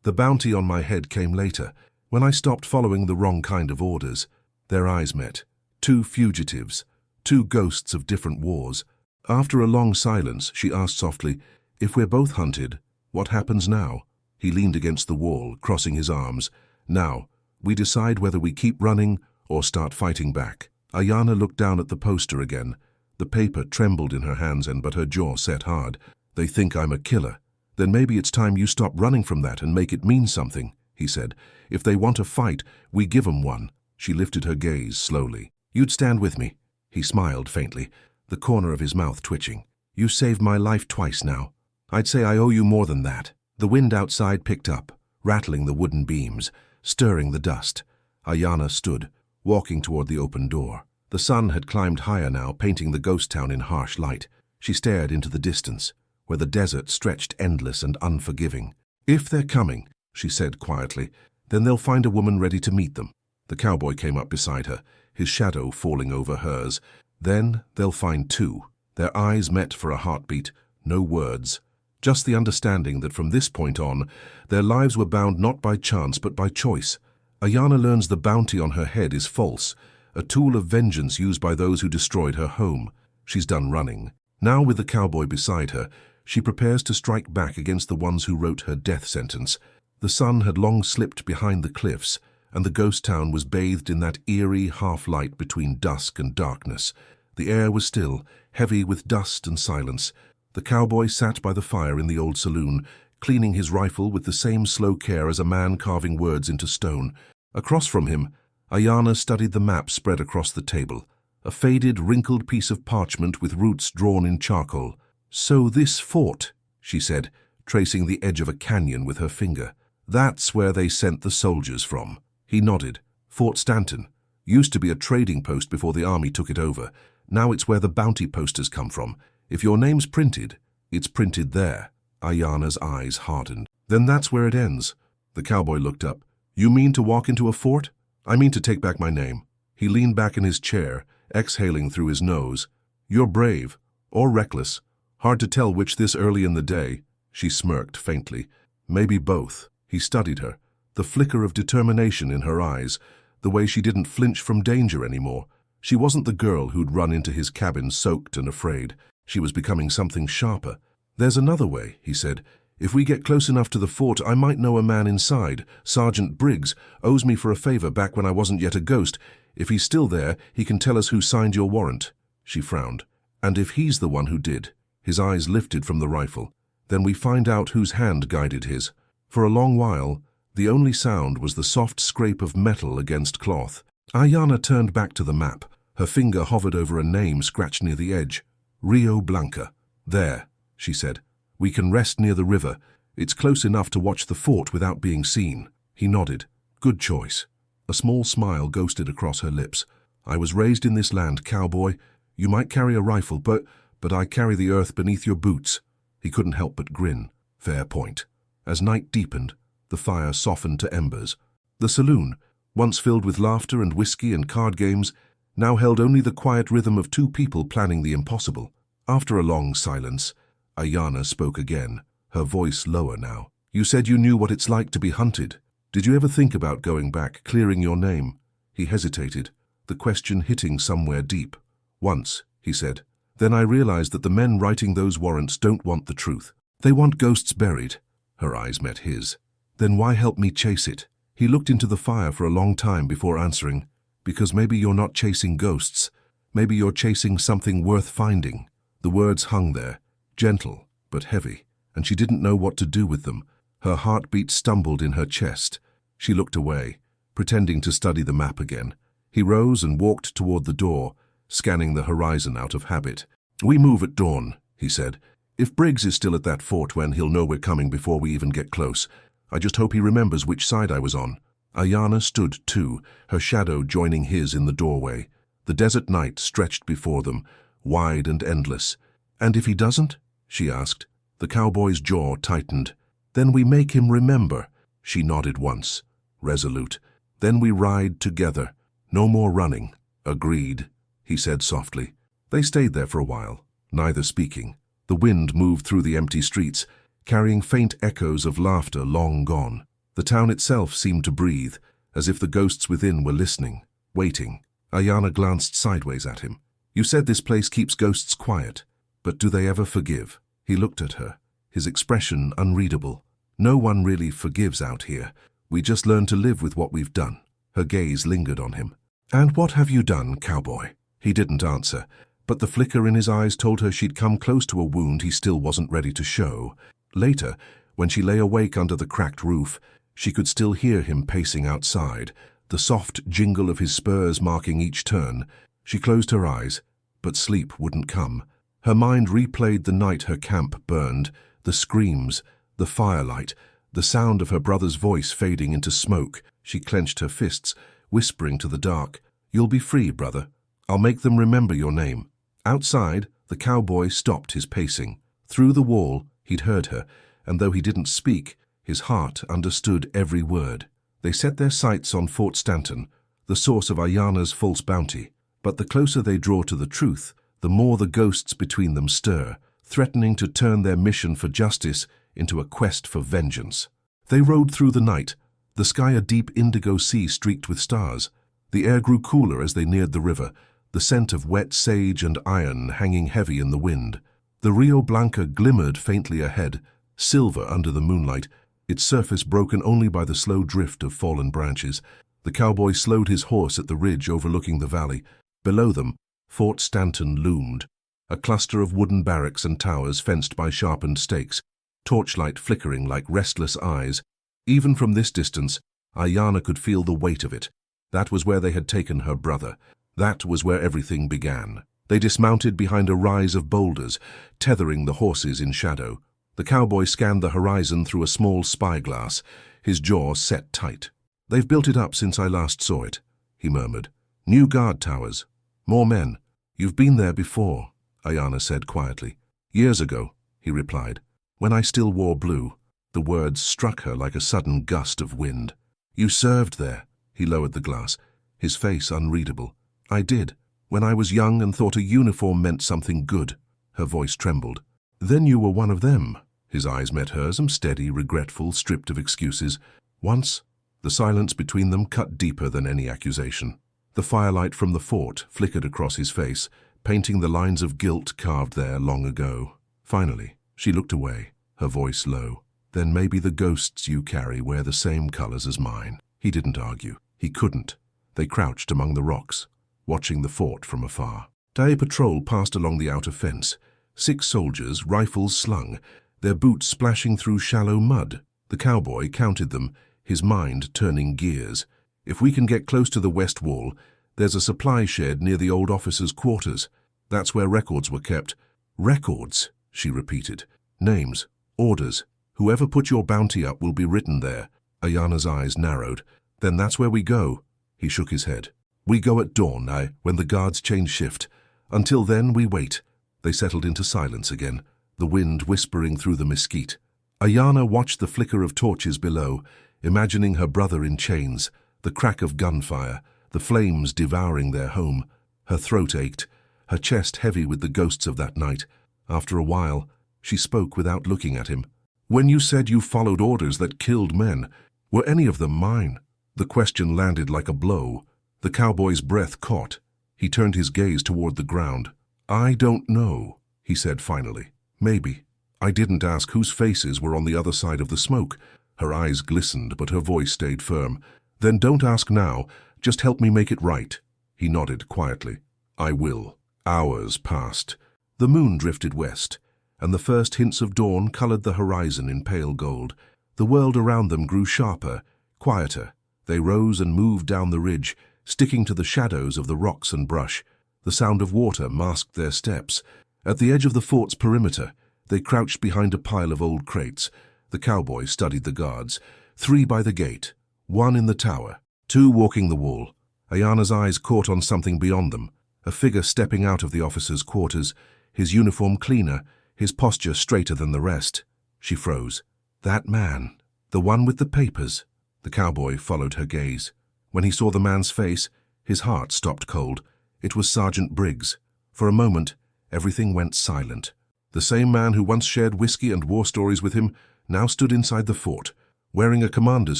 The bounty on my head came later, when I stopped following the wrong kind of orders. Their eyes met. Two fugitives. Two ghosts of different wars. After a long silence, she asked softly, "If we're both hunted, what happens now?" He leaned against the wall, crossing his arms. "Now, we decide whether we keep running or start fighting back." Ayana looked down at the poster again. The paper trembled in her hands, but her jaw set hard. "They think I'm a killer. Then maybe it's time you stop running from that and make it mean something," he said. "If they want a fight, we give 'em one." She lifted her gaze slowly. "You'd stand with me?" He smiled faintly, the corner of his mouth twitching. "You saved my life twice now. I'd say I owe you more than that." The wind outside picked up, rattling the wooden beams, stirring the dust. Ayana stood, walking toward the open door. The sun had climbed higher now, painting the ghost town in harsh light. She stared into the distance, where the desert stretched endless and unforgiving. "If they're coming," she said quietly, "then they'll find a woman ready to meet them." The cowboy came up beside her, his shadow falling over hers. "Then they'll find two." Their eyes met for a heartbeat, no words. Just the understanding that from this point on, their lives were bound not by chance but by choice. Ayana learns the bounty on her head is false, a tool of vengeance used by those who destroyed her home. She's done running. Now, with the cowboy beside her, she prepares to strike back against the ones who wrote her death sentence. The sun had long slipped behind the cliffs, and the ghost town was bathed in that eerie half-light between dusk and darkness. The air was still, heavy with dust and silence. The cowboy sat by the fire in the old saloon, cleaning his rifle with the same slow care as a man carving words into stone. Across from him, Ayana studied the map spread across the table, a faded, wrinkled piece of parchment with roots drawn in charcoal. "So this fort," she said, tracing the edge of a canyon with her finger. "That's where they sent the soldiers from." He nodded. "Fort Stanton. Used to be a trading post before the army took it over. Now it's where the bounty posters come from. If your name's printed, it's printed there." Ayana's eyes hardened. "Then that's where it ends." The cowboy looked up. "You mean to walk into a fort?" "I mean to take back my name." He leaned back in his chair, exhaling through his nose. "You're brave. Or reckless. Hard to tell which this early in the day." She smirked faintly. "Maybe both." He studied her, the flicker of determination in her eyes, the way she didn't flinch from danger anymore. She wasn't the girl who'd run into his cabin soaked and afraid. She was becoming something sharper. "There's another way," he said. "If we get close enough to the fort, I might know a man inside. Sergeant Briggs owes me for a favor back when I wasn't yet a ghost. If he's still there, he can tell us who signed your warrant." She frowned. "And if he's the one who did?" His eyes lifted from the rifle. "Then we find out whose hand guided his." For a long while, the only sound was the soft scrape of metal against cloth. Ayana turned back to the map. Her finger hovered over a name scratched near the edge. "Rio Blanca." "There," she said. "We can rest near the river. It's close enough to watch the fort without being seen." He nodded. "Good choice." A small smile ghosted across her lips. "I was raised in this land, cowboy. You might carry a rifle, but I carry the earth beneath your boots." He couldn't help but grin. Fair point. As night deepened, the fire softened to embers. The saloon, once filled with laughter and whiskey and card games, now held only the quiet rhythm of two people planning the impossible. After a long silence, Ayana spoke again, her voice lower now. "You said you knew what it's like to be hunted. Did you ever think about going back, clearing your name?" He hesitated, the question hitting somewhere deep. "Once," he said. "Then I realized that the men writing those warrants don't want the truth. They want ghosts buried." Her eyes met his. "Then why help me chase it?" He looked into the fire for a long time before answering. "Because maybe you're not chasing ghosts. Maybe you're chasing something worth finding." The words hung there, gentle but heavy, and she didn't know what to do with them. Her heartbeat stumbled in her chest. She looked away, pretending to study the map again. He rose and walked toward the door, scanning the horizon out of habit. "We move at dawn," he said. "If Briggs is still at that fort when he'll know we're coming before we even get close. I just hope he remembers which side I was on." Ayana stood too, her shadow joining his in the doorway. The desert night stretched before them, wide and endless. "And if he doesn't?" she asked. The cowboy's jaw tightened. "Then we make him remember." She nodded once, resolute. "Then we ride together. No more running." "Agreed," he said softly. They stayed there for a while, neither speaking. The wind moved through the empty streets, carrying faint echoes of laughter long gone. The town itself seemed to breathe, as if the ghosts within were listening, waiting. Ayana glanced sideways at him. "You said this place keeps ghosts quiet, but do they ever forgive?" He looked at her, his expression unreadable. "No one really forgives out here. We just learn to live with what we've done." Her gaze lingered on him. "And what have you done, Cowboy?" He didn't answer, but the flicker in his eyes told her she'd come close to a wound he still wasn't ready to show. Later, when she lay awake under the cracked roof, she could still hear him pacing outside, the soft jingle of his spurs marking each turn. She closed her eyes, but sleep wouldn't come. Her mind replayed the night her camp burned, the screams, the firelight, the sound of her brother's voice fading into smoke. She clenched her fists, whispering to the dark, "You'll be free, brother. I'll make them remember your name." Outside, the cowboy stopped his pacing. Through the wall, he'd heard her, and though he didn't speak, his heart understood every word. They set their sights on Fort Stanton, the source of Ayana's false bounty. But the closer they draw to the truth, the more the ghosts between them stir, threatening to turn their mission for justice into a quest for vengeance. They rode through the night, the sky a deep indigo sea streaked with stars. The air grew cooler as they neared the river, the scent of wet sage and iron hanging heavy in the wind. The Rio Blanca glimmered faintly ahead, silver under the moonlight, its surface broken only by the slow drift of fallen branches. The cowboy slowed his horse at the ridge overlooking the valley. Below them, Fort Stanton loomed, a cluster of wooden barracks and towers fenced by sharpened stakes, torchlight flickering like restless eyes. Even from this distance, Ayana could feel the weight of it. That was where they had taken her brother. That was where everything began. They dismounted behind a rise of boulders, tethering the horses in shadow. The cowboy scanned the horizon through a small spyglass, his jaw set tight. "They've built it up since I last saw it," he murmured. "New guard towers. More men. You've been there before," Ayana said quietly. "Years ago," he replied, "when I still wore blue." The words struck her like a sudden gust of wind. "You served there." He lowered the glass, his face unreadable. "I did, when I was young and thought a uniform meant something good." Her voice trembled. "Then you were one of them." His eyes met hers, steady, regretful, stripped of excuses. Once, the silence between them cut deeper than any accusation. The firelight from the fort flickered across his face, painting the lines of guilt carved there long ago. Finally, she looked away, her voice low. "Then maybe the ghosts you carry wear the same colors as mine." He didn't argue. He couldn't. They crouched among the rocks, watching the fort from afar. Day patrol passed along the outer fence, 6 soldiers, rifles slung, their boots splashing through shallow mud. The cowboy counted them, his mind turning gears. "If we can get close to the west wall, there's a supply shed near the old officers' quarters. That's where records were kept." "Records," she repeated. "Names, orders. Whoever put your bounty up will be written there." Ayana's eyes narrowed. "Then that's where we go." He shook his head. "We go at dawn, when the guards change shift. Until then, we wait." They settled into silence again, the wind whispering through the mesquite. Ayana watched the flicker of torches below, imagining her brother in chains, the crack of gunfire, the flames devouring their home. Her throat ached, her chest heavy with the ghosts of that night. After a while, she spoke without looking at him. "When you said you followed orders that killed men, were any of them mine?" The question landed like a blow. The cowboy's breath caught. He turned his gaze toward the ground. "I don't know," he said finally. "Maybe. I didn't ask whose faces were on the other side of the smoke." Her eyes glistened, but her voice stayed firm. "Then don't ask now. Just help me make it right." He nodded quietly. "I will." Hours passed. The moon drifted west, and the first hints of dawn colored the horizon in pale gold. The world around them grew sharper, quieter. They rose and moved down the ridge, sticking to the shadows of the rocks and brush. The sound of water masked their steps. At the edge of the fort's perimeter, they crouched behind a pile of old crates. The cowboy studied the guards, 3 by the gate, 1 in the tower, 2 walking the wall. Ayana's eyes caught on something beyond them, a figure stepping out of the officers' quarters, his uniform cleaner, his posture straighter than the rest. She froze. That man, the one with the papers. The cowboy followed her gaze. When he saw the man's face, his heart stopped cold. It was Sergeant Briggs. For a moment, everything went silent. The same man who once shared whiskey and war stories with him now stood inside the fort, wearing a commander's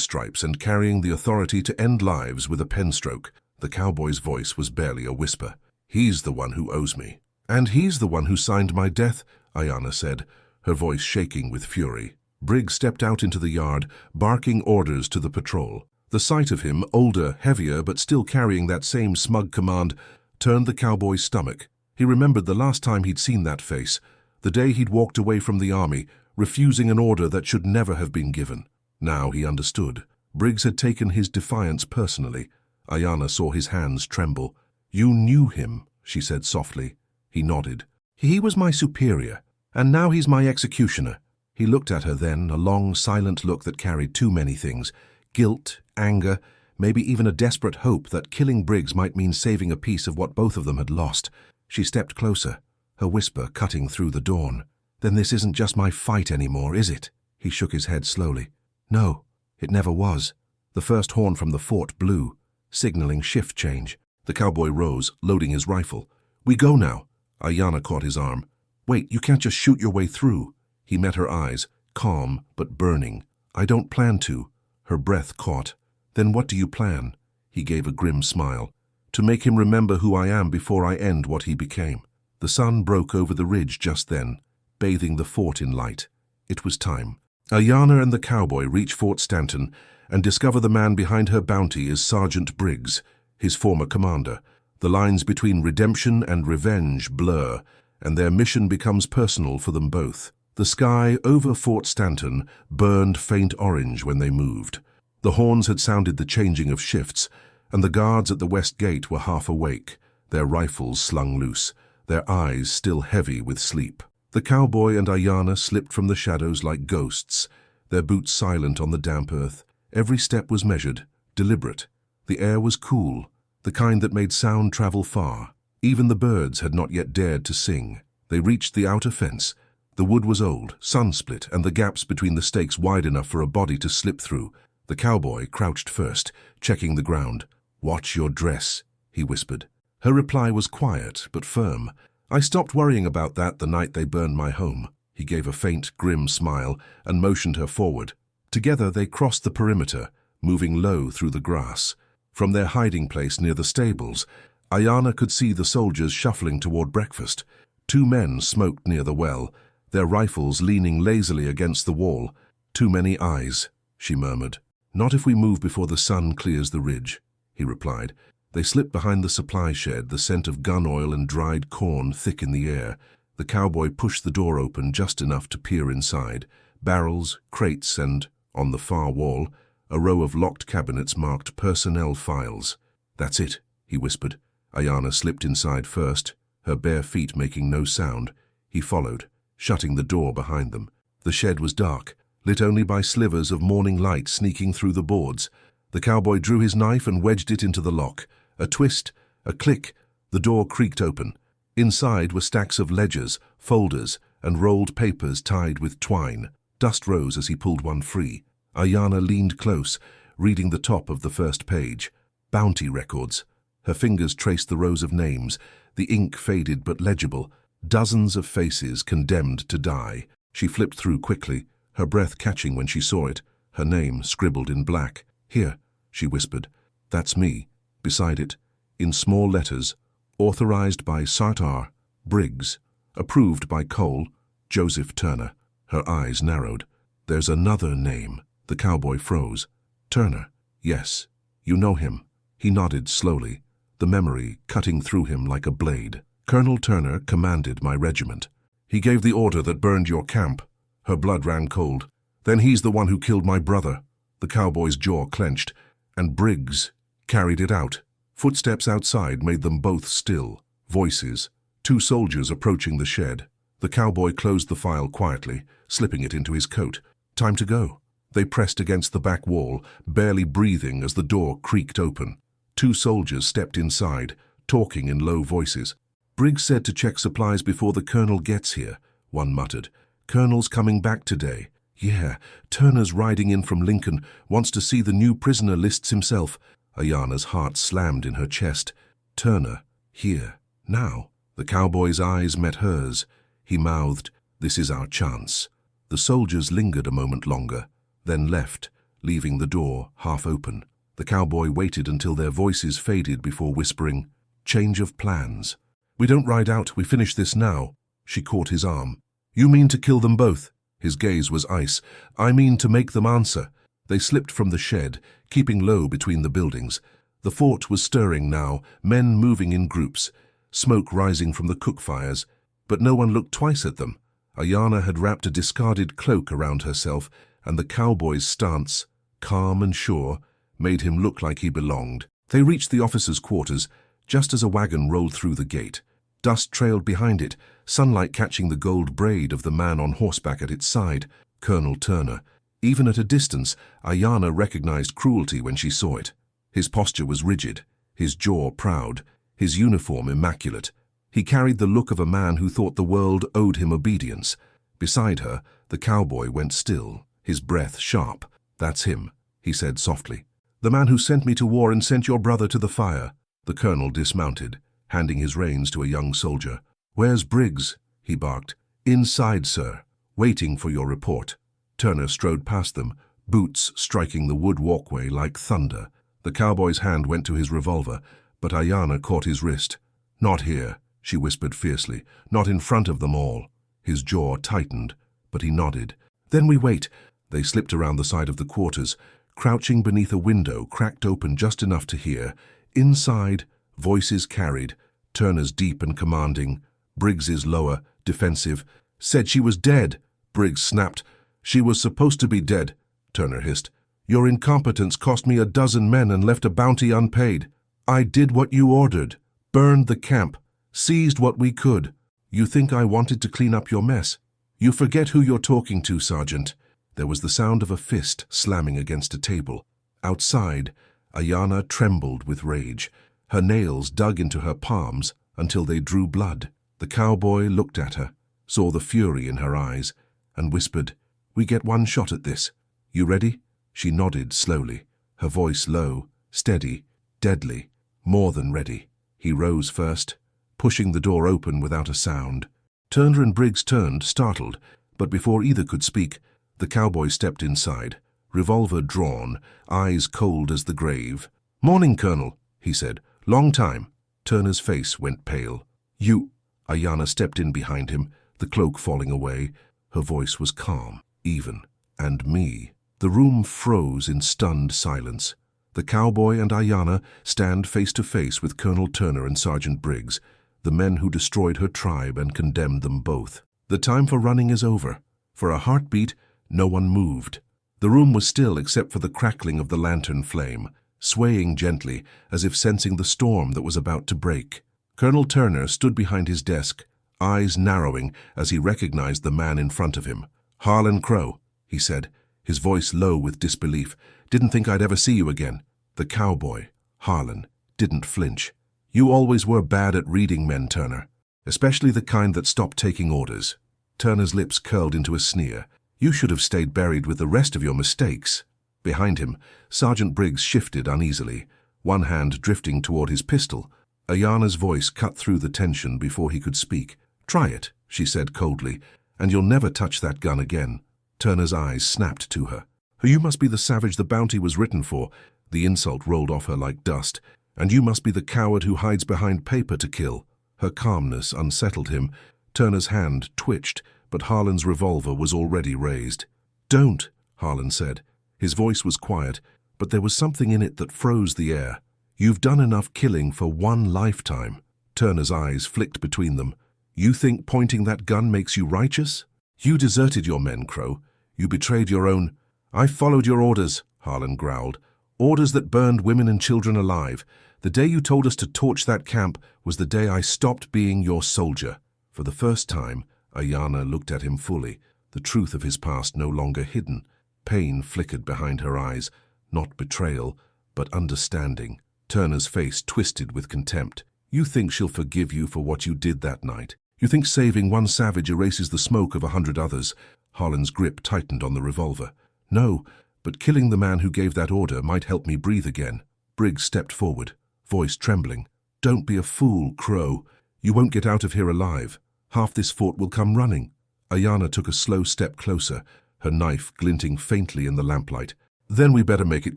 stripes and carrying the authority to end lives with a pen stroke. The cowboy's voice was barely a whisper. "He's the one who owes me." "And he's the one who signed my death," Ayanna said, her voice shaking with fury. Briggs stepped out into the yard, barking orders to the patrol. The sight of him, older, heavier, but still carrying that same smug command, turned the cowboy's stomach. He remembered the last time he'd seen that face, the day he'd walked away from the army, refusing an order that should never have been given. Now he understood. Briggs had taken his defiance personally. Ayanna saw his hands tremble. "You knew him," she said softly. He nodded. "He was my superior, and now he's my executioner." He looked at her then, a long, silent look that carried too many things. Guilt, anger, maybe even a desperate hope that killing Briggs might mean saving a piece of what both of them had lost. She stepped closer, her whisper cutting through the dawn. "Then this isn't just my fight anymore, is it?" He shook his head slowly. "No, it never was." The first horn from the fort blew, signaling shift change. The cowboy rose, loading his rifle. "We go now." Ayanna caught his arm. "Wait, you can't just shoot your way through." He met her eyes, calm but burning. "I don't plan to." Her breath caught. "Then what do you plan?" He gave a grim smile. "To make him remember who I am before I end what he became." The sun broke over the ridge just then, bathing the fort in light. It was time. Ayanna and the cowboy reach Fort Stanton and discover the man behind her bounty is Sergeant Briggs, his former commander. The lines between redemption and revenge blur, and their mission becomes personal for them both. The sky over Fort Stanton burned faint orange when they moved. The horns had sounded the changing of shifts, and the guards at the west gate were half awake, their rifles slung loose, their eyes still heavy with sleep. The cowboy and Ayanna slipped from the shadows like ghosts, their boots silent on the damp earth. Every step was measured, deliberate. The air was cool, the kind that made sound travel far. Even the birds had not yet dared to sing. They reached the outer fence. The wood was old, sun-split, and the gaps between the stakes wide enough for a body to slip through. The cowboy crouched first, checking the ground. "Watch your dress," he whispered. Her reply was quiet but firm. "I stopped worrying about that the night they burned my home." He gave a faint, grim smile and motioned her forward. Together they crossed the perimeter, moving low through the grass. From their hiding place near the stables, Ayanna could see the soldiers shuffling toward breakfast. Two men smoked near the well, their rifles leaning lazily against the wall. "Too many eyes," she murmured. "Not if we move before the sun clears the ridge," he replied. They slipped behind the supply shed, the scent of gun oil and dried corn thick in the air. The cowboy pushed the door open just enough to peer inside. Barrels, crates, and, on the far wall, a row of locked cabinets marked personnel files. "That's it," he whispered. Ayanna slipped inside first, her bare feet making no sound. He followed, shutting the door behind them. The shed was dark, lit only by slivers of morning light sneaking through the boards. The cowboy drew his knife and wedged it into the lock. A twist, a click, the door creaked open. Inside were stacks of ledgers, folders, and rolled papers tied with twine. Dust rose as he pulled one free. Ayanna leaned close, reading the top of the first page. Bounty records. Her fingers traced the rows of names, the ink faded but legible. Dozens of faces condemned to die. She flipped through quickly, her breath catching when she saw it, her name scribbled in black. "Here," she whispered. "That's me." Beside it, in small letters, authorized by Sartar, Briggs, approved by Cole, Joseph Turner. Her eyes narrowed. "There's another name." The cowboy froze. "Turner, yes. You know him." He nodded slowly, the memory cutting through him like a blade. "Colonel Turner commanded my regiment. He gave the order that burned your camp." Her blood ran cold. "Then he's the one who killed my brother." The cowboy's jaw clenched. "And Briggs carried it out." Footsteps outside made them both still. Voices. Two soldiers approaching the shed. The cowboy closed the file quietly, slipping it into his coat. Time to go. They pressed against the back wall, barely breathing as the door creaked open. Two soldiers stepped inside, talking in low voices. "Briggs said to check supplies before the colonel gets here," one muttered. "Colonel's coming back today." "Yeah, Turner's riding in from Lincoln, wants to see the new prisoner lists himself." Ayanna's heart slammed in her chest. Turner, here, now. The cowboy's eyes met hers. He mouthed, "This is our chance." The soldiers lingered a moment longer, then left, leaving the door half open. The cowboy waited until their voices faded before whispering, "Change of plans." "We don't ride out, we finish this now." She caught his arm. "You mean to kill them both?" His gaze was ice. "I mean to make them answer." They slipped from the shed, keeping low between the buildings. The fort was stirring now, men moving in groups, smoke rising from the cook fires, but no one looked twice at them. Ayanna had wrapped a discarded cloak around herself, and the cowboy's stance, calm and sure, made him look like he belonged. They reached the officers' quarters just as a wagon rolled through the gate. Dust trailed behind it, sunlight catching the gold braid of the man on horseback at its side, Colonel Turner. Even at a distance, Ayanna recognized cruelty when she saw it. His posture was rigid, his jaw proud, his uniform immaculate. He carried the look of a man who thought the world owed him obedience. Beside her, the cowboy went still, his breath sharp. "That's him," he said softly. "The man who sent me to war and sent your brother to the fire." The colonel dismounted, handing his reins to a young soldier. "Where's Briggs?" he barked. "Inside, sir, waiting for your report." Turner strode past them, boots striking the wood walkway like thunder. The cowboy's hand went to his revolver, but Ayanna caught his wrist. "Not here," she whispered fiercely. "Not in front of them all." His jaw tightened, but he nodded. "Then we wait." They slipped around the side of the quarters, crouching beneath a window cracked open just enough to hear. Inside, voices carried, Turner's deep and commanding, Briggs's lower, defensive. "Said she was dead," Briggs snapped. "She was supposed to be dead," Turner hissed. "Your incompetence cost me 12 men and left a bounty unpaid. I did what you ordered, burned the camp, seized what we could. You think I wanted to clean up your mess? You forget who you're talking to, Sergeant." There was the sound of a fist slamming against a table. Outside, Ayanna trembled with rage. Her nails dug into her palms until they drew blood. The cowboy looked at her, saw the fury in her eyes, and whispered, "We get one shot at this. You ready?" She nodded slowly, her voice low, steady, deadly, more than ready. He rose first, pushing the door open without a sound. Turner and Briggs turned, startled, but before either could speak, the cowboy stepped inside, revolver drawn, eyes cold as the grave. "Morning, Colonel," he said. "Long time." Turner's face went pale. "You—" Ayanna stepped in behind him, the cloak falling away. Her voice was calm, even. "And me." The room froze in stunned silence. The cowboy and Ayanna stand face to face with Colonel Turner and Sergeant Briggs, the men who destroyed her tribe and condemned them both. The time for running is over. For a heartbeat, no one moved. The room was still except for the crackling of the lantern flame, swaying gently as if sensing the storm that was about to break. Colonel Turner stood behind his desk, eyes narrowing as he recognized the man in front of him. "Harlan Crow," he said, his voice low with disbelief. "Didn't think I'd ever see you again." The cowboy, Harlan, didn't flinch. "You always were bad at reading men, Turner, especially the kind that stopped taking orders." Turner's lips curled into a sneer. "You should have stayed buried with the rest of your mistakes." Behind him, Sergeant Briggs shifted uneasily, one hand drifting toward his pistol. Ayanna's voice cut through the tension before he could speak. "Try it," she said coldly, "and you'll never touch that gun again." Turner's eyes snapped to her. "You must be the savage the bounty was written for." The insult rolled off her like dust. "And you must be the coward who hides behind paper to kill." Her calmness unsettled him. Turner's hand twitched, but Harlan's revolver was already raised. "Don't," Harlan said. His voice was quiet, but there was something in it that froze the air. "You've done enough killing for one lifetime." Turner's eyes flicked between them. "You think pointing that gun makes you righteous? You deserted your men, Crow. You betrayed your own—" "I followed your orders," Harlan growled. "Orders that burned women and children alive. The day you told us to torch that camp was the day I stopped being your soldier." For the first time, Ayanna looked at him fully, the truth of his past no longer hidden. Pain flickered behind her eyes, not betrayal, but understanding. Turner's face twisted with contempt. "You think she'll forgive you for what you did that night? You think saving one savage erases the smoke of 100 others?" Harlan's grip tightened on the revolver. "No, but killing the man who gave that order might help me breathe again." Briggs stepped forward, voice trembling. "Don't be a fool, Crow. You won't get out of here alive. Half this fort will come running. Ayana took a slow step closer, her knife glinting faintly in the lamplight. Then we better make it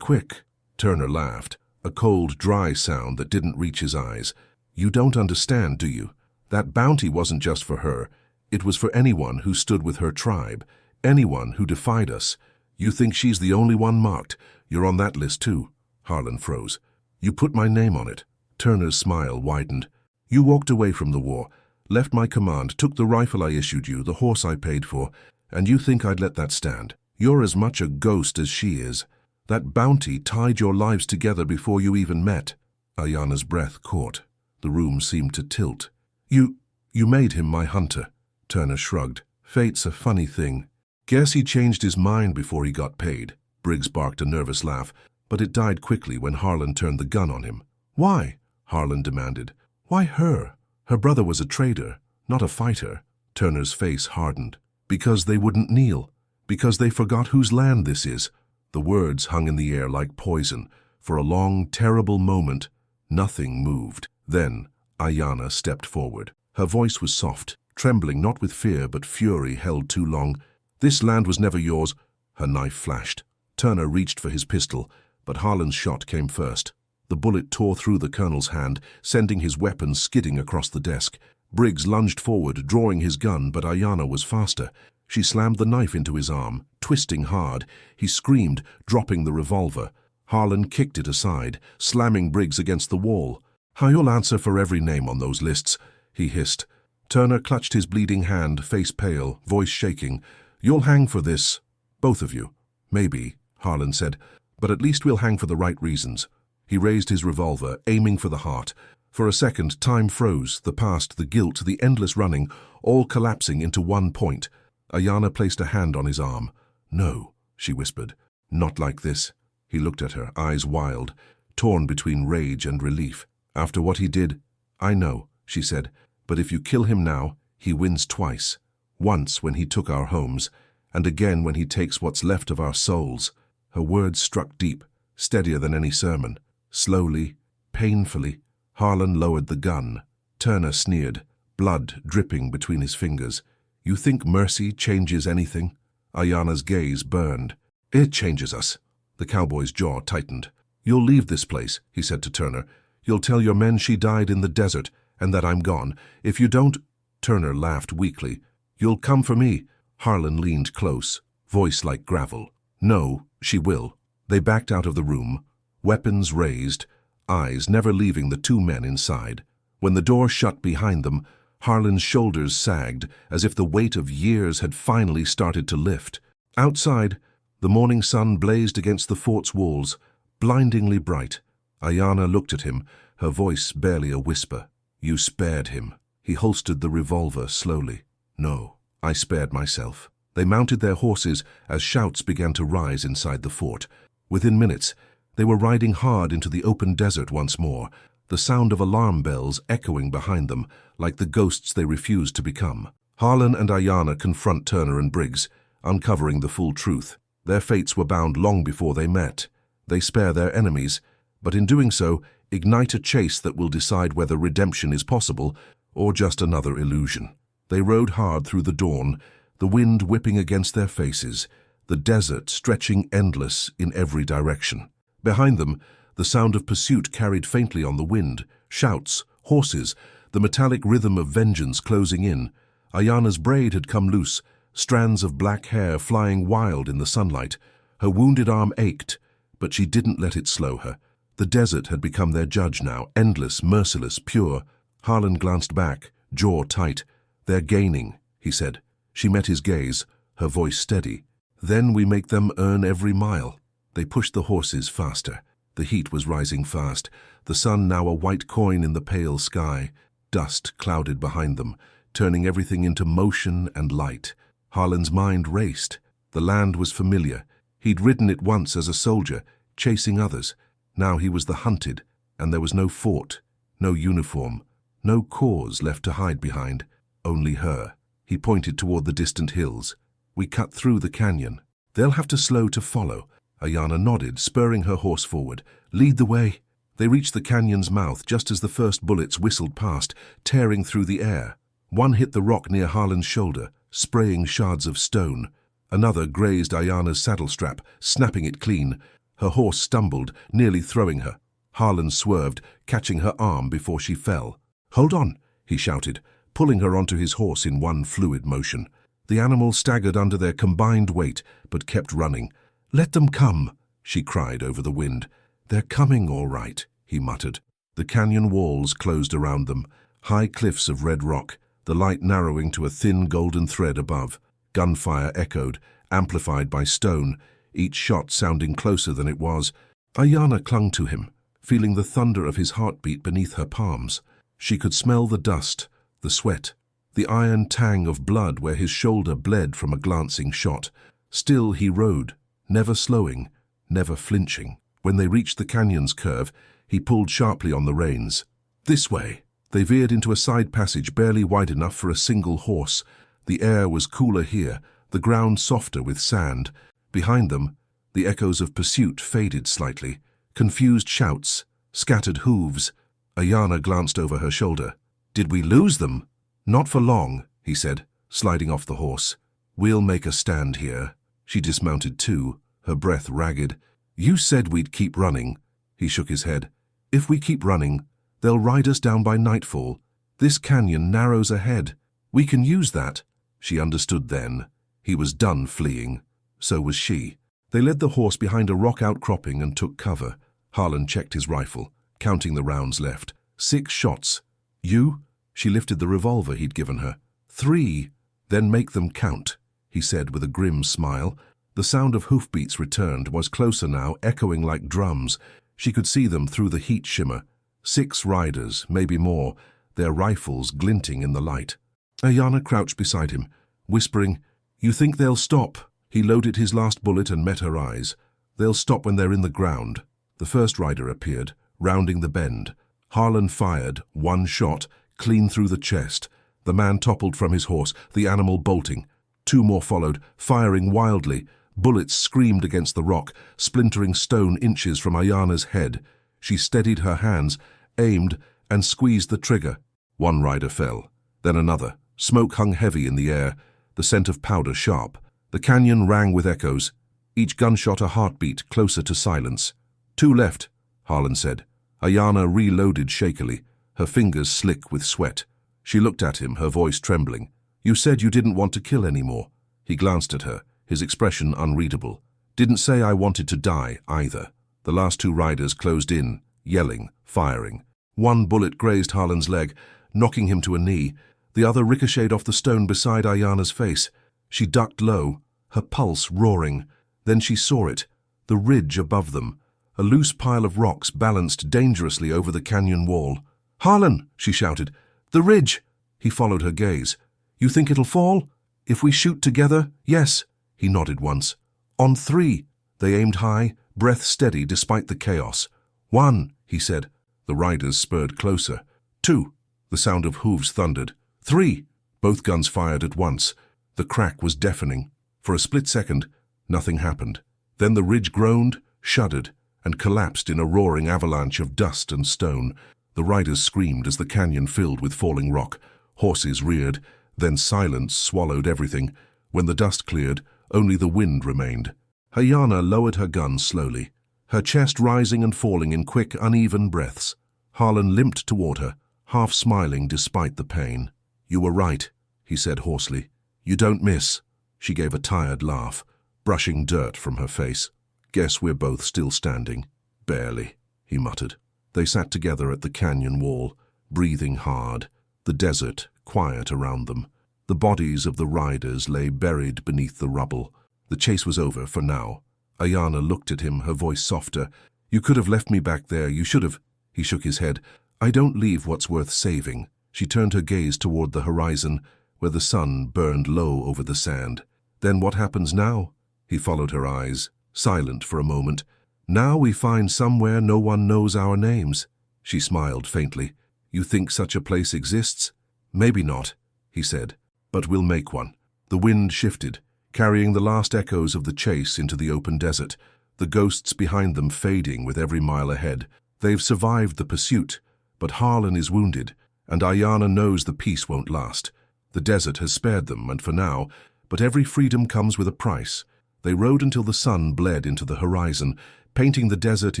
quick. Turner laughed, a cold, dry sound that didn't reach his eyes. You don't understand, do you? That bounty wasn't just for her. It was for anyone who stood with her tribe, anyone who defied us. You think she's the only one marked? You're on that list too. Harlan froze. You put my name on it. Turner's smile widened. You walked away from the war, left my command, took the rifle I issued you, the horse I paid for, and you think I'd let that stand? You're as much a ghost as she is. That bounty tied your lives together before you even met. Ayana's breath caught. The room seemed to tilt. You made him my hunter. Turner shrugged. Fate's a funny thing. Guess he changed his mind before he got paid. Briggs barked a nervous laugh, but it died quickly when Harlan turned the gun on him. Why? Harlan demanded. Why her? Her brother was a trader, not a fighter. Turner's face hardened. Because they wouldn't kneel. Because they forgot whose land this is. The words hung in the air like poison. For a long, terrible moment, nothing moved. Then Ayana stepped forward. Her voice was soft, trembling not with fear but fury held too long. This land was never yours. Her knife flashed. Turner reached for his pistol, but Harlan's shot came first. The bullet tore through the colonel's hand, sending his weapon skidding across the desk. Briggs lunged forward, drawing his gun, but Ayana was faster. She slammed the knife into his arm, twisting hard. He screamed, dropping the revolver. Harlan kicked it aside, slamming Briggs against the wall. I'll answer for every name on those lists, he hissed. Turner clutched his bleeding hand, face pale, voice shaking. You'll hang for this, both of you. Maybe, Harlan said, but at least we'll hang for the right reasons. He raised his revolver, aiming for the heart. For a second, time froze, the past, the guilt, the endless running, all collapsing into one point. Ayana placed a hand on his arm. No, she whispered. Not like this. He looked at her, eyes wild, torn between rage and relief. After what he did, I know, she said, but if you kill him now, he wins twice. Once when he took our homes, and again when he takes what's left of our souls. Her words struck deep, steadier than any sermon. Slowly, painfully, Harlan lowered the gun. Turner sneered, blood dripping between his fingers. You think mercy changes anything? Ayana's gaze burned. It changes us. The cowboy's jaw tightened. You'll leave this place, he said to Turner. You'll tell your men she died in the desert and that I'm gone. If you don't... Turner laughed weakly. You'll come for me. Harlan leaned close, voice like gravel. No, she will. They backed out of the room, weapons raised, eyes never leaving the two men inside. When the door shut behind them, Harlan's shoulders sagged as if the weight of years had finally started to lift. Outside, the morning sun blazed against the fort's walls, blindingly bright. Ayana looked at him, her voice barely a whisper. You spared him. He holstered the revolver slowly. No, I spared myself. They mounted their horses as shouts began to rise inside the fort. Within minutes, they were riding hard into the open desert once more, the sound of alarm bells echoing behind them like the ghosts they refused to become. Harlan and Ayana confront Turner and Briggs, uncovering the full truth. Their fates were bound long before they met. They spare their enemies, but in doing so, ignite a chase that will decide whether redemption is possible or just another illusion. They rode hard through the dawn, the wind whipping against their faces, the desert stretching endless in every direction. Behind them, the sound of pursuit carried faintly on the wind, shouts, horses, the metallic rhythm of vengeance closing in. Ayana's braid had come loose, strands of black hair flying wild in the sunlight. Her wounded arm ached, but she didn't let it slow her. The desert had become their judge now, endless, merciless, pure. Harlan glanced back, jaw tight. They're gaining, he said. She met his gaze, her voice steady. Then we make them earn every mile. They pushed the horses faster. The heat was rising fast, the sun now a white coin in the pale sky. Dust clouded behind them, turning everything into motion and light. Harlan's mind raced. The land was familiar. He'd ridden it once as a soldier, chasing others. Now he was the hunted, and there was no fort, no uniform, no cause left to hide behind, only her. He pointed toward the distant hills. We cut through the canyon. They'll have to slow to follow. Ayana nodded, spurring her horse forward. Lead the way. They reached the canyon's mouth just as the first bullets whistled past, tearing through the air. One hit the rock near Harlan's shoulder, spraying shards of stone. Another grazed Ayana's saddle strap, snapping it clean. Her horse stumbled, nearly throwing her. Harlan swerved, catching her arm before she fell. "Hold on," he shouted, pulling her onto his horse in one fluid motion. The animal staggered under their combined weight, but kept running. "Let them come," she cried over the wind. "They're coming all right," he muttered. The canyon walls closed around them, high cliffs of red rock, the light narrowing to a thin golden thread above. Gunfire echoed, amplified by stone, each shot sounding closer than it was. Ayana clung to him, feeling the thunder of his heartbeat beneath her palms. She could smell the dust, the sweat, the iron tang of blood where his shoulder bled from a glancing shot. Still he rode, never slowing, never flinching. When they reached the canyon's curve, he pulled sharply on the reins. "This way." They veered into a side passage barely wide enough for a single horse. The air was cooler here, the ground softer with sand. Behind them, the echoes of pursuit faded slightly. Confused shouts, scattered hooves. Ayana glanced over her shoulder. "Did we lose them?" "Not for long," he said, sliding off the horse. "We'll make a stand here." She dismounted too, her breath ragged. "You said we'd keep running." He shook his head. "If we keep running, they'll ride us down by nightfall. This canyon narrows ahead. We can use that." She understood then. He was done fleeing. So was she. They led the horse behind a rock outcropping and took cover. Harlan checked his rifle, counting the rounds left. 6 shots. "You?" She lifted the revolver he'd given her. 3. "Then make them count," he said with a grim smile. The sound of hoofbeats returned, was closer now, echoing like drums. She could see them through the heat shimmer. 6 riders, maybe more, their rifles glinting in the light. Ayana crouched beside him, whispering, "You think they'll stop?" He loaded his last bullet and met her eyes. "They'll stop when they're in the ground." The first rider appeared, rounding the bend. Harlan fired, 1 shot, clean through the chest. The man toppled from his horse, the animal bolting. 2 more followed, firing wildly. Bullets screamed against the rock, splintering stone inches from Ayana's head. She steadied her hands, aimed, and squeezed the trigger. 1 rider fell, then another. Smoke hung heavy in the air, the scent of powder sharp. The canyon rang with echoes, each gunshot a heartbeat closer to silence. 2 left, Harlan said. Ayana reloaded shakily, her fingers slick with sweat. She looked at him, her voice trembling. "You said you didn't want to kill anymore." He glanced at her, his expression unreadable. "Didn't say I wanted to die, either." The last 2 riders closed in, yelling, firing. 1 bullet grazed Harlan's leg, knocking him to a knee. The other ricocheted off the stone beside Ayana's face. She ducked low, her pulse roaring. Then she saw it, the ridge above them. A loose pile of rocks balanced dangerously over the canyon wall. "Harlan!" she shouted. "The ridge!" He followed her gaze. "You think it'll fall?" "If we shoot together, yes." He nodded once. "On 3. They aimed high, breath steady despite the chaos. 1, he said. The riders spurred closer. 2. The sound of hooves thundered. 3. Both guns fired at once. The crack was deafening. For a split second, nothing happened. Then the ridge groaned, shuddered, and collapsed in a roaring avalanche of dust and stone. The riders screamed as the canyon filled with falling rock. Horses reared, then silence swallowed everything. When the dust cleared, only the wind remained. Ayana lowered her gun slowly, her chest rising and falling in quick, uneven breaths. Harlan limped toward her, half smiling despite the pain. "You were right," he said hoarsely. "You don't miss." She gave a tired laugh, brushing dirt from her face. "Guess we're both still standing." "Barely," he muttered. They sat together at the canyon wall, breathing hard, the desert quiet around them. The bodies of the riders lay buried beneath the rubble. The chase was over for now. Ayana looked at him, her voice softer. "You could have left me back there, you should have." He shook his head. "I don't leave what's worth saving." She turned her gaze toward the horizon, where the sun burned low over the sand. "Then what happens now?" He followed her eyes, silent for a moment. "Now we find somewhere no one knows our names." She smiled faintly. "You think such a place exists?" "Maybe not," he said, "but we'll make one." The wind shifted, carrying the last echoes of the chase into the open desert, the ghosts behind them fading with every mile ahead. They've survived the pursuit, but Harlan is wounded, and Ayanna knows the peace won't last. The desert has spared them, and for now, but every freedom comes with a price. They rode until the sun bled into the horizon, painting the desert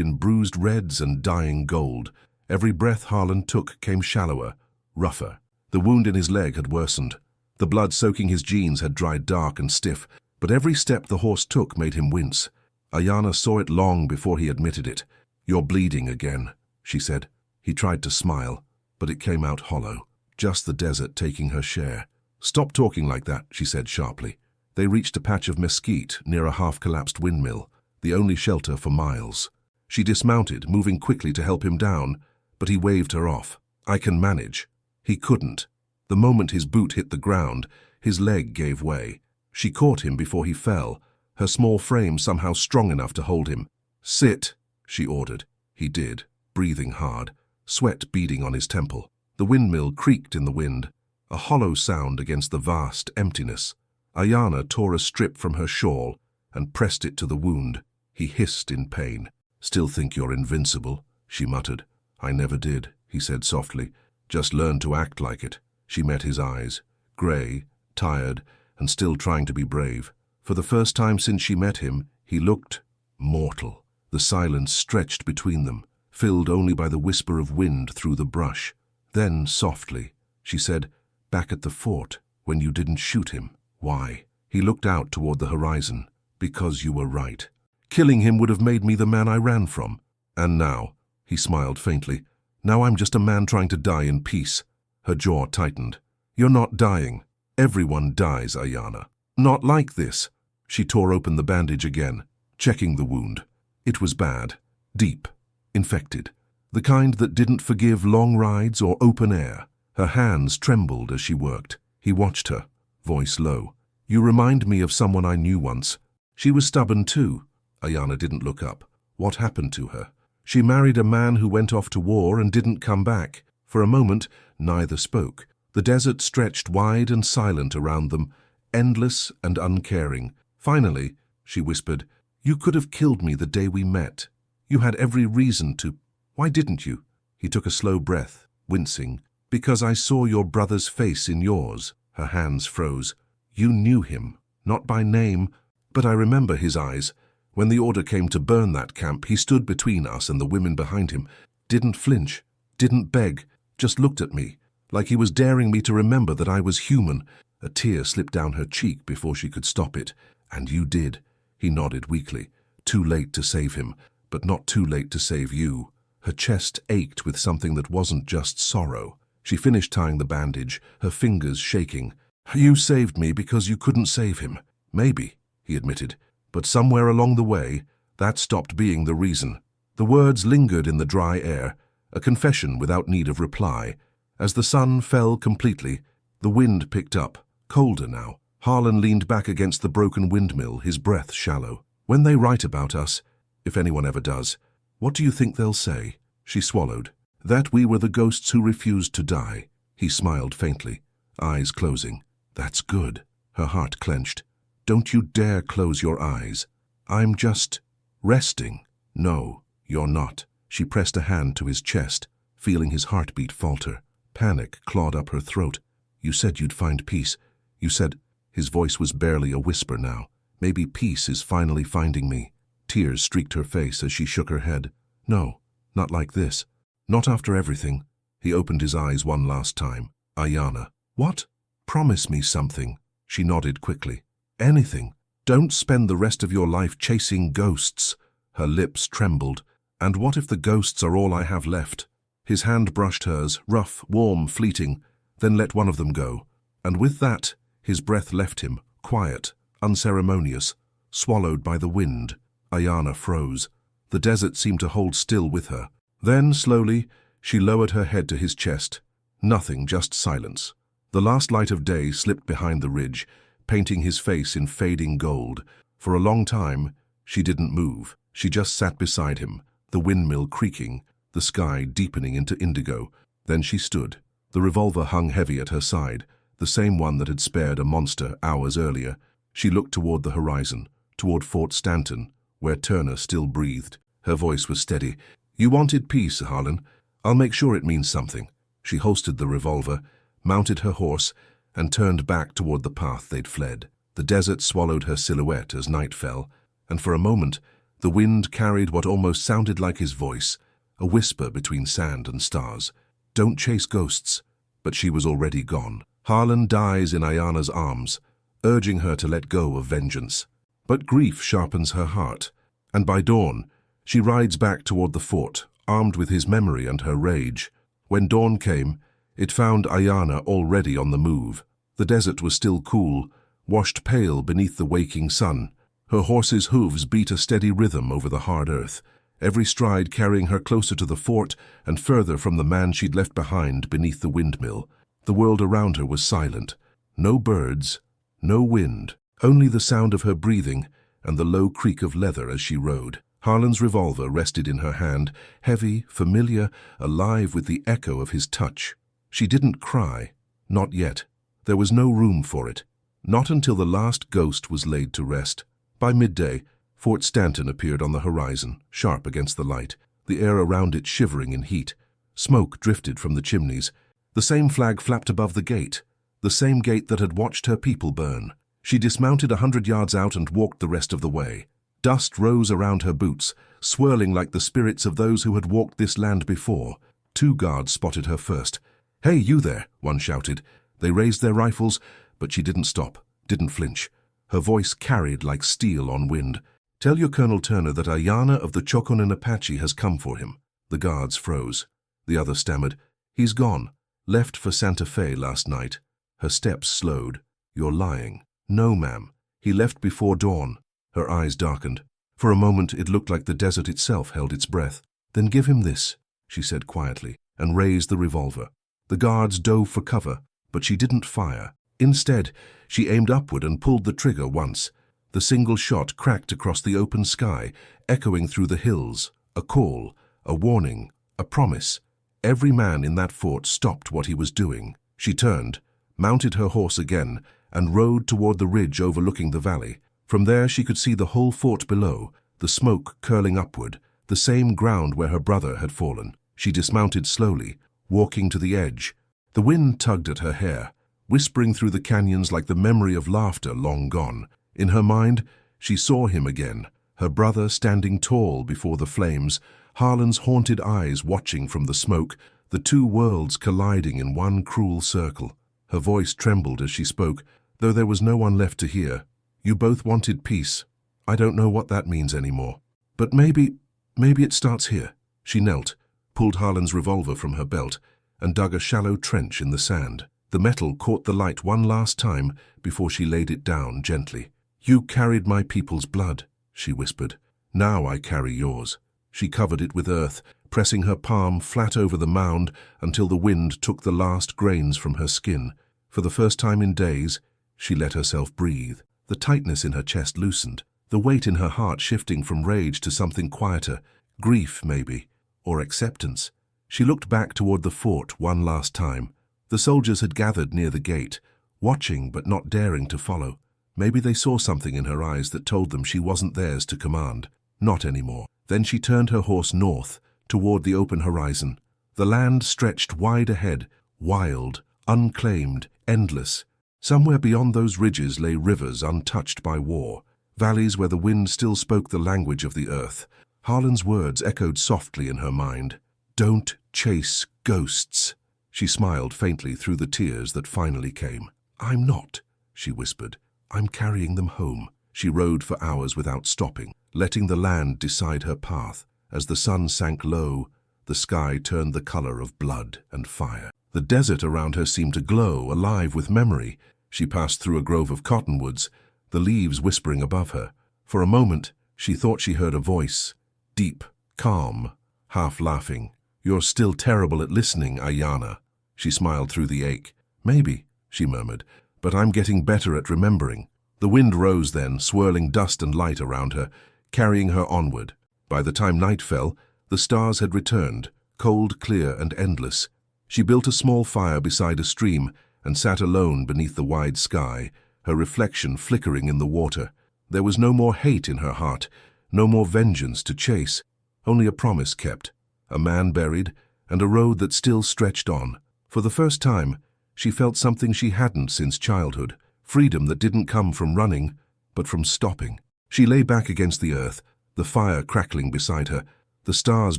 in bruised reds and dying gold. Every breath Harlan took came shallower, rougher. The wound in his leg had worsened. The blood soaking his jeans had dried dark and stiff, but every step the horse took made him wince. Ayanna saw it long before he admitted it. "You're bleeding again," she said. He tried to smile, but it came out hollow. Just the desert taking her share. "Stop talking like that," she said sharply. They reached a patch of mesquite near a half-collapsed windmill, the only shelter for miles. She dismounted, moving quickly to help him down, but he waved her off. "I can manage." He couldn't. The moment his boot hit the ground, his leg gave way. She caught him before he fell, her small frame somehow strong enough to hold him. "Sit," she ordered. He did, breathing hard, sweat beading on his temple. The windmill creaked in the wind, a hollow sound against the vast emptiness. Ayanna tore a strip from her shawl and pressed it to the wound. He hissed in pain. "Still think you're invincible," she muttered. "I never did," he said softly. "Just learn to act like it." She met his eyes, grey, tired, and still trying to be brave. For the first time since she met him, he looked mortal. The silence stretched between them, filled only by the whisper of wind through the brush. Then, softly, she said, "Back at the fort, when you didn't shoot him. Why?" He looked out toward the horizon. "Because you were right. Killing him would have made me the man I ran from. And now," he smiled faintly, "now I'm just a man trying to die in peace." Her jaw tightened. "You're not dying. Everyone dies, Ayanna. Not like this." She tore open the bandage again, checking the wound. It was bad, deep, infected. The kind that didn't forgive long rides or open air. Her hands trembled as she worked. He watched her, voice low. "You remind me of someone I knew once. She was stubborn too." Ayanna didn't look up. What happened to her? "She married a man who went off to war and didn't come back." For a moment, neither spoke. The desert stretched wide and silent around them, endless and uncaring. Finally, she whispered, "You could have killed me the day we met. You had every reason to. Why didn't you?" He took a slow breath, wincing. "Because I saw your brother's face in yours." Her hands froze. "You knew him, not by name, but I remember his eyes. When the order came to burn that camp, he stood between us and the women behind him, didn't flinch, didn't beg, just looked at me, like he was daring me to remember that I was human." A tear slipped down her cheek before she could stop it. "And you did." He nodded weakly. "Too late to save him, but not too late to save you." Her chest ached with something that wasn't just sorrow. She finished tying the bandage, her fingers shaking. "You saved me because you couldn't save him." "Maybe," he admitted, "but somewhere along the way, that stopped being the reason." The words lingered in the dry air, a confession without need of reply. As the sun fell completely, the wind picked up, colder now. Harlan leaned back against the broken windmill, his breath shallow. "When they write about us, if anyone ever does, what do you think they'll say?" She swallowed. "That we were the ghosts who refused to die." He smiled faintly, eyes closing. "That's good." Her heart clenched. "Don't you dare close your eyes. I'm just resting." "No, you're not." She pressed a hand to his chest, feeling his heartbeat falter. Panic clawed up her throat. "You said you'd find peace. You said—" His voice was barely a whisper now. "Maybe peace is finally finding me." Tears streaked her face as she shook her head. "No, not like this. Not after everything." He opened his eyes one last time. "Ayanna." "What?" "Promise me something." She nodded quickly. "Anything. Don't spend the rest of your life chasing ghosts." Her lips trembled. "And what if the ghosts are all I have left?" His hand brushed hers, rough, warm, fleeting, then let one of them go. And with that, his breath left him, quiet, unceremonious, swallowed by the wind. Ayanna froze. The desert seemed to hold still with her. Then, slowly, she lowered her head to his chest. Nothing, just silence. The last light of day slipped behind the ridge, painting his face in fading gold. For a long time, she didn't move. She just sat beside him, the windmill creaking, the sky deepening into indigo. Then she stood. The revolver hung heavy at her side, the same one that had spared a monster hours earlier. She looked toward the horizon, toward Fort Stanton, where Turner still breathed. Her voice was steady. You wanted peace, Harlan. I'll make sure it means something. She holstered the revolver, mounted her horse, and turned back toward the path they'd fled. The desert swallowed her silhouette as night fell, and for a moment, the wind carried what almost sounded like his voice, a whisper between sand and stars. Don't chase ghosts. But she was already gone. Harlan dies in Ayana's arms, urging her to let go of vengeance. But grief sharpens her heart, and by dawn, she rides back toward the fort, armed with his memory and her rage. When dawn came, it found Ayana already on the move. The desert was still cool, washed pale beneath the waking sun. Her horse's hooves beat a steady rhythm over the hard earth, every stride carrying her closer to the fort and further from the man she'd left behind beneath the windmill. The world around her was silent. No birds, no wind, only the sound of her breathing and the low creak of leather as she rode. Harlan's revolver rested in her hand, heavy, familiar, alive with the echo of his touch. She didn't cry. Not yet. There was no room for it. Not until the last ghost was laid to rest. By midday, Fort Stanton appeared on the horizon, sharp against the light, the air around it shivering in heat. Smoke drifted from the chimneys. The same flag flapped above the gate, the same gate that had watched her people burn. She dismounted 100 yards out and walked the rest of the way. Dust rose around her boots, swirling like the spirits of those who had walked this land before. 2 guards spotted her first. "Hey, you there," one shouted. They raised their rifles, but she didn't stop, didn't flinch. Her voice carried like steel on wind. "Tell your Colonel Turner that Ayana of the Chokonan Apache has come for him." The guards froze. The other stammered, "He's gone. Left for Santa Fe last night." Her steps slowed. "You're lying." "No, ma'am. He left before dawn." Her eyes darkened. For a moment it looked like the desert itself held its breath. "Then give him this," she said quietly, and raised the revolver. The guards dove for cover, but she didn't fire. Instead, she aimed upward and pulled the trigger once. The single shot cracked across the open sky, echoing through the hills. A call, a warning, a promise. Every man in that fort stopped what he was doing. She turned, mounted her horse again, and rode toward the ridge overlooking the valley. From there she could see the whole fort below, the smoke curling upward, the same ground where her brother had fallen. She dismounted slowly, walking to the edge. The wind tugged at her hair, whispering through the canyons like the memory of laughter long gone. In her mind, she saw him again, her brother standing tall before the flames, Harlan's haunted eyes watching from the smoke, the 2 worlds colliding in one cruel circle. Her voice trembled as she spoke, though there was no one left to hear. "You both wanted peace. I don't know what that means anymore. But maybe it starts here." She knelt, pulled Harlan's revolver from her belt, and dug a shallow trench in the sand. The metal caught the light one last time before she laid it down gently. "You carried my people's blood," she whispered. "Now I carry yours." She covered it with earth, pressing her palm flat over the mound until the wind took the last grains from her skin. For the first time in days, she let herself breathe. The tightness in her chest loosened, the weight in her heart shifting from rage to something quieter, grief maybe, or acceptance. She looked back toward the fort one last time. The soldiers had gathered near the gate, watching but not daring to follow. Maybe they saw something in her eyes that told them she wasn't theirs to command. Not anymore. Then she turned her horse north, toward the open horizon. The land stretched wide ahead, wild, unclaimed, endless. Somewhere beyond those ridges lay rivers untouched by war, valleys where the wind still spoke the language of the earth. Harlan's words echoed softly in her mind. "Don't chase ghosts." She smiled faintly through the tears that finally came. "I'm not," she whispered. "I'm carrying them home." She rode for hours without stopping, letting the land decide her path. As the sun sank low, the sky turned the color of blood and fire. The desert around her seemed to glow, alive with memory. She passed through a grove of cottonwoods, the leaves whispering above her. For a moment, she thought she heard a voice, deep, calm, half laughing. "You're still terrible at listening, Ayana." She smiled through the ache. "Maybe," she murmured, "but I'm getting better at remembering." The wind rose then, swirling dust and light around her, carrying her onward. By the time night fell, the stars had returned, cold, clear, and endless. She built a small fire beside a stream and sat alone beneath the wide sky, her reflection flickering in the water. There was no more hate in her heart, no more vengeance to chase, only a promise kept. a man buried, and a road that still stretched on. For the first time, she felt something she hadn't since childhood, freedom that didn't come from running, but from stopping. She lay back against the earth, the fire crackling beside her, the stars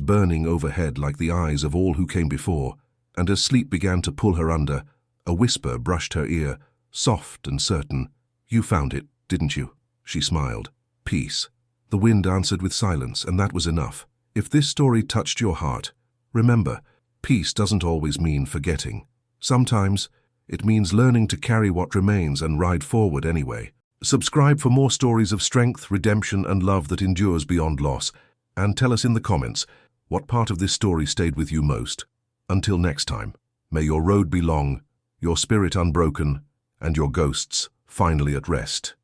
burning overhead like the eyes of all who came before, and as sleep began to pull her under, a whisper brushed her ear, soft and certain. "You found it, didn't you?" She smiled. "Peace." The wind answered with silence, and that was enough. If this story touched your heart, remember, peace doesn't always mean forgetting. Sometimes, it means learning to carry what remains and ride forward anyway. Subscribe for more stories of strength, redemption, and love that endures beyond loss. And tell us in the comments, what part of this story stayed with you most? Until next time, may your road be long, your spirit unbroken, and your ghosts finally at rest.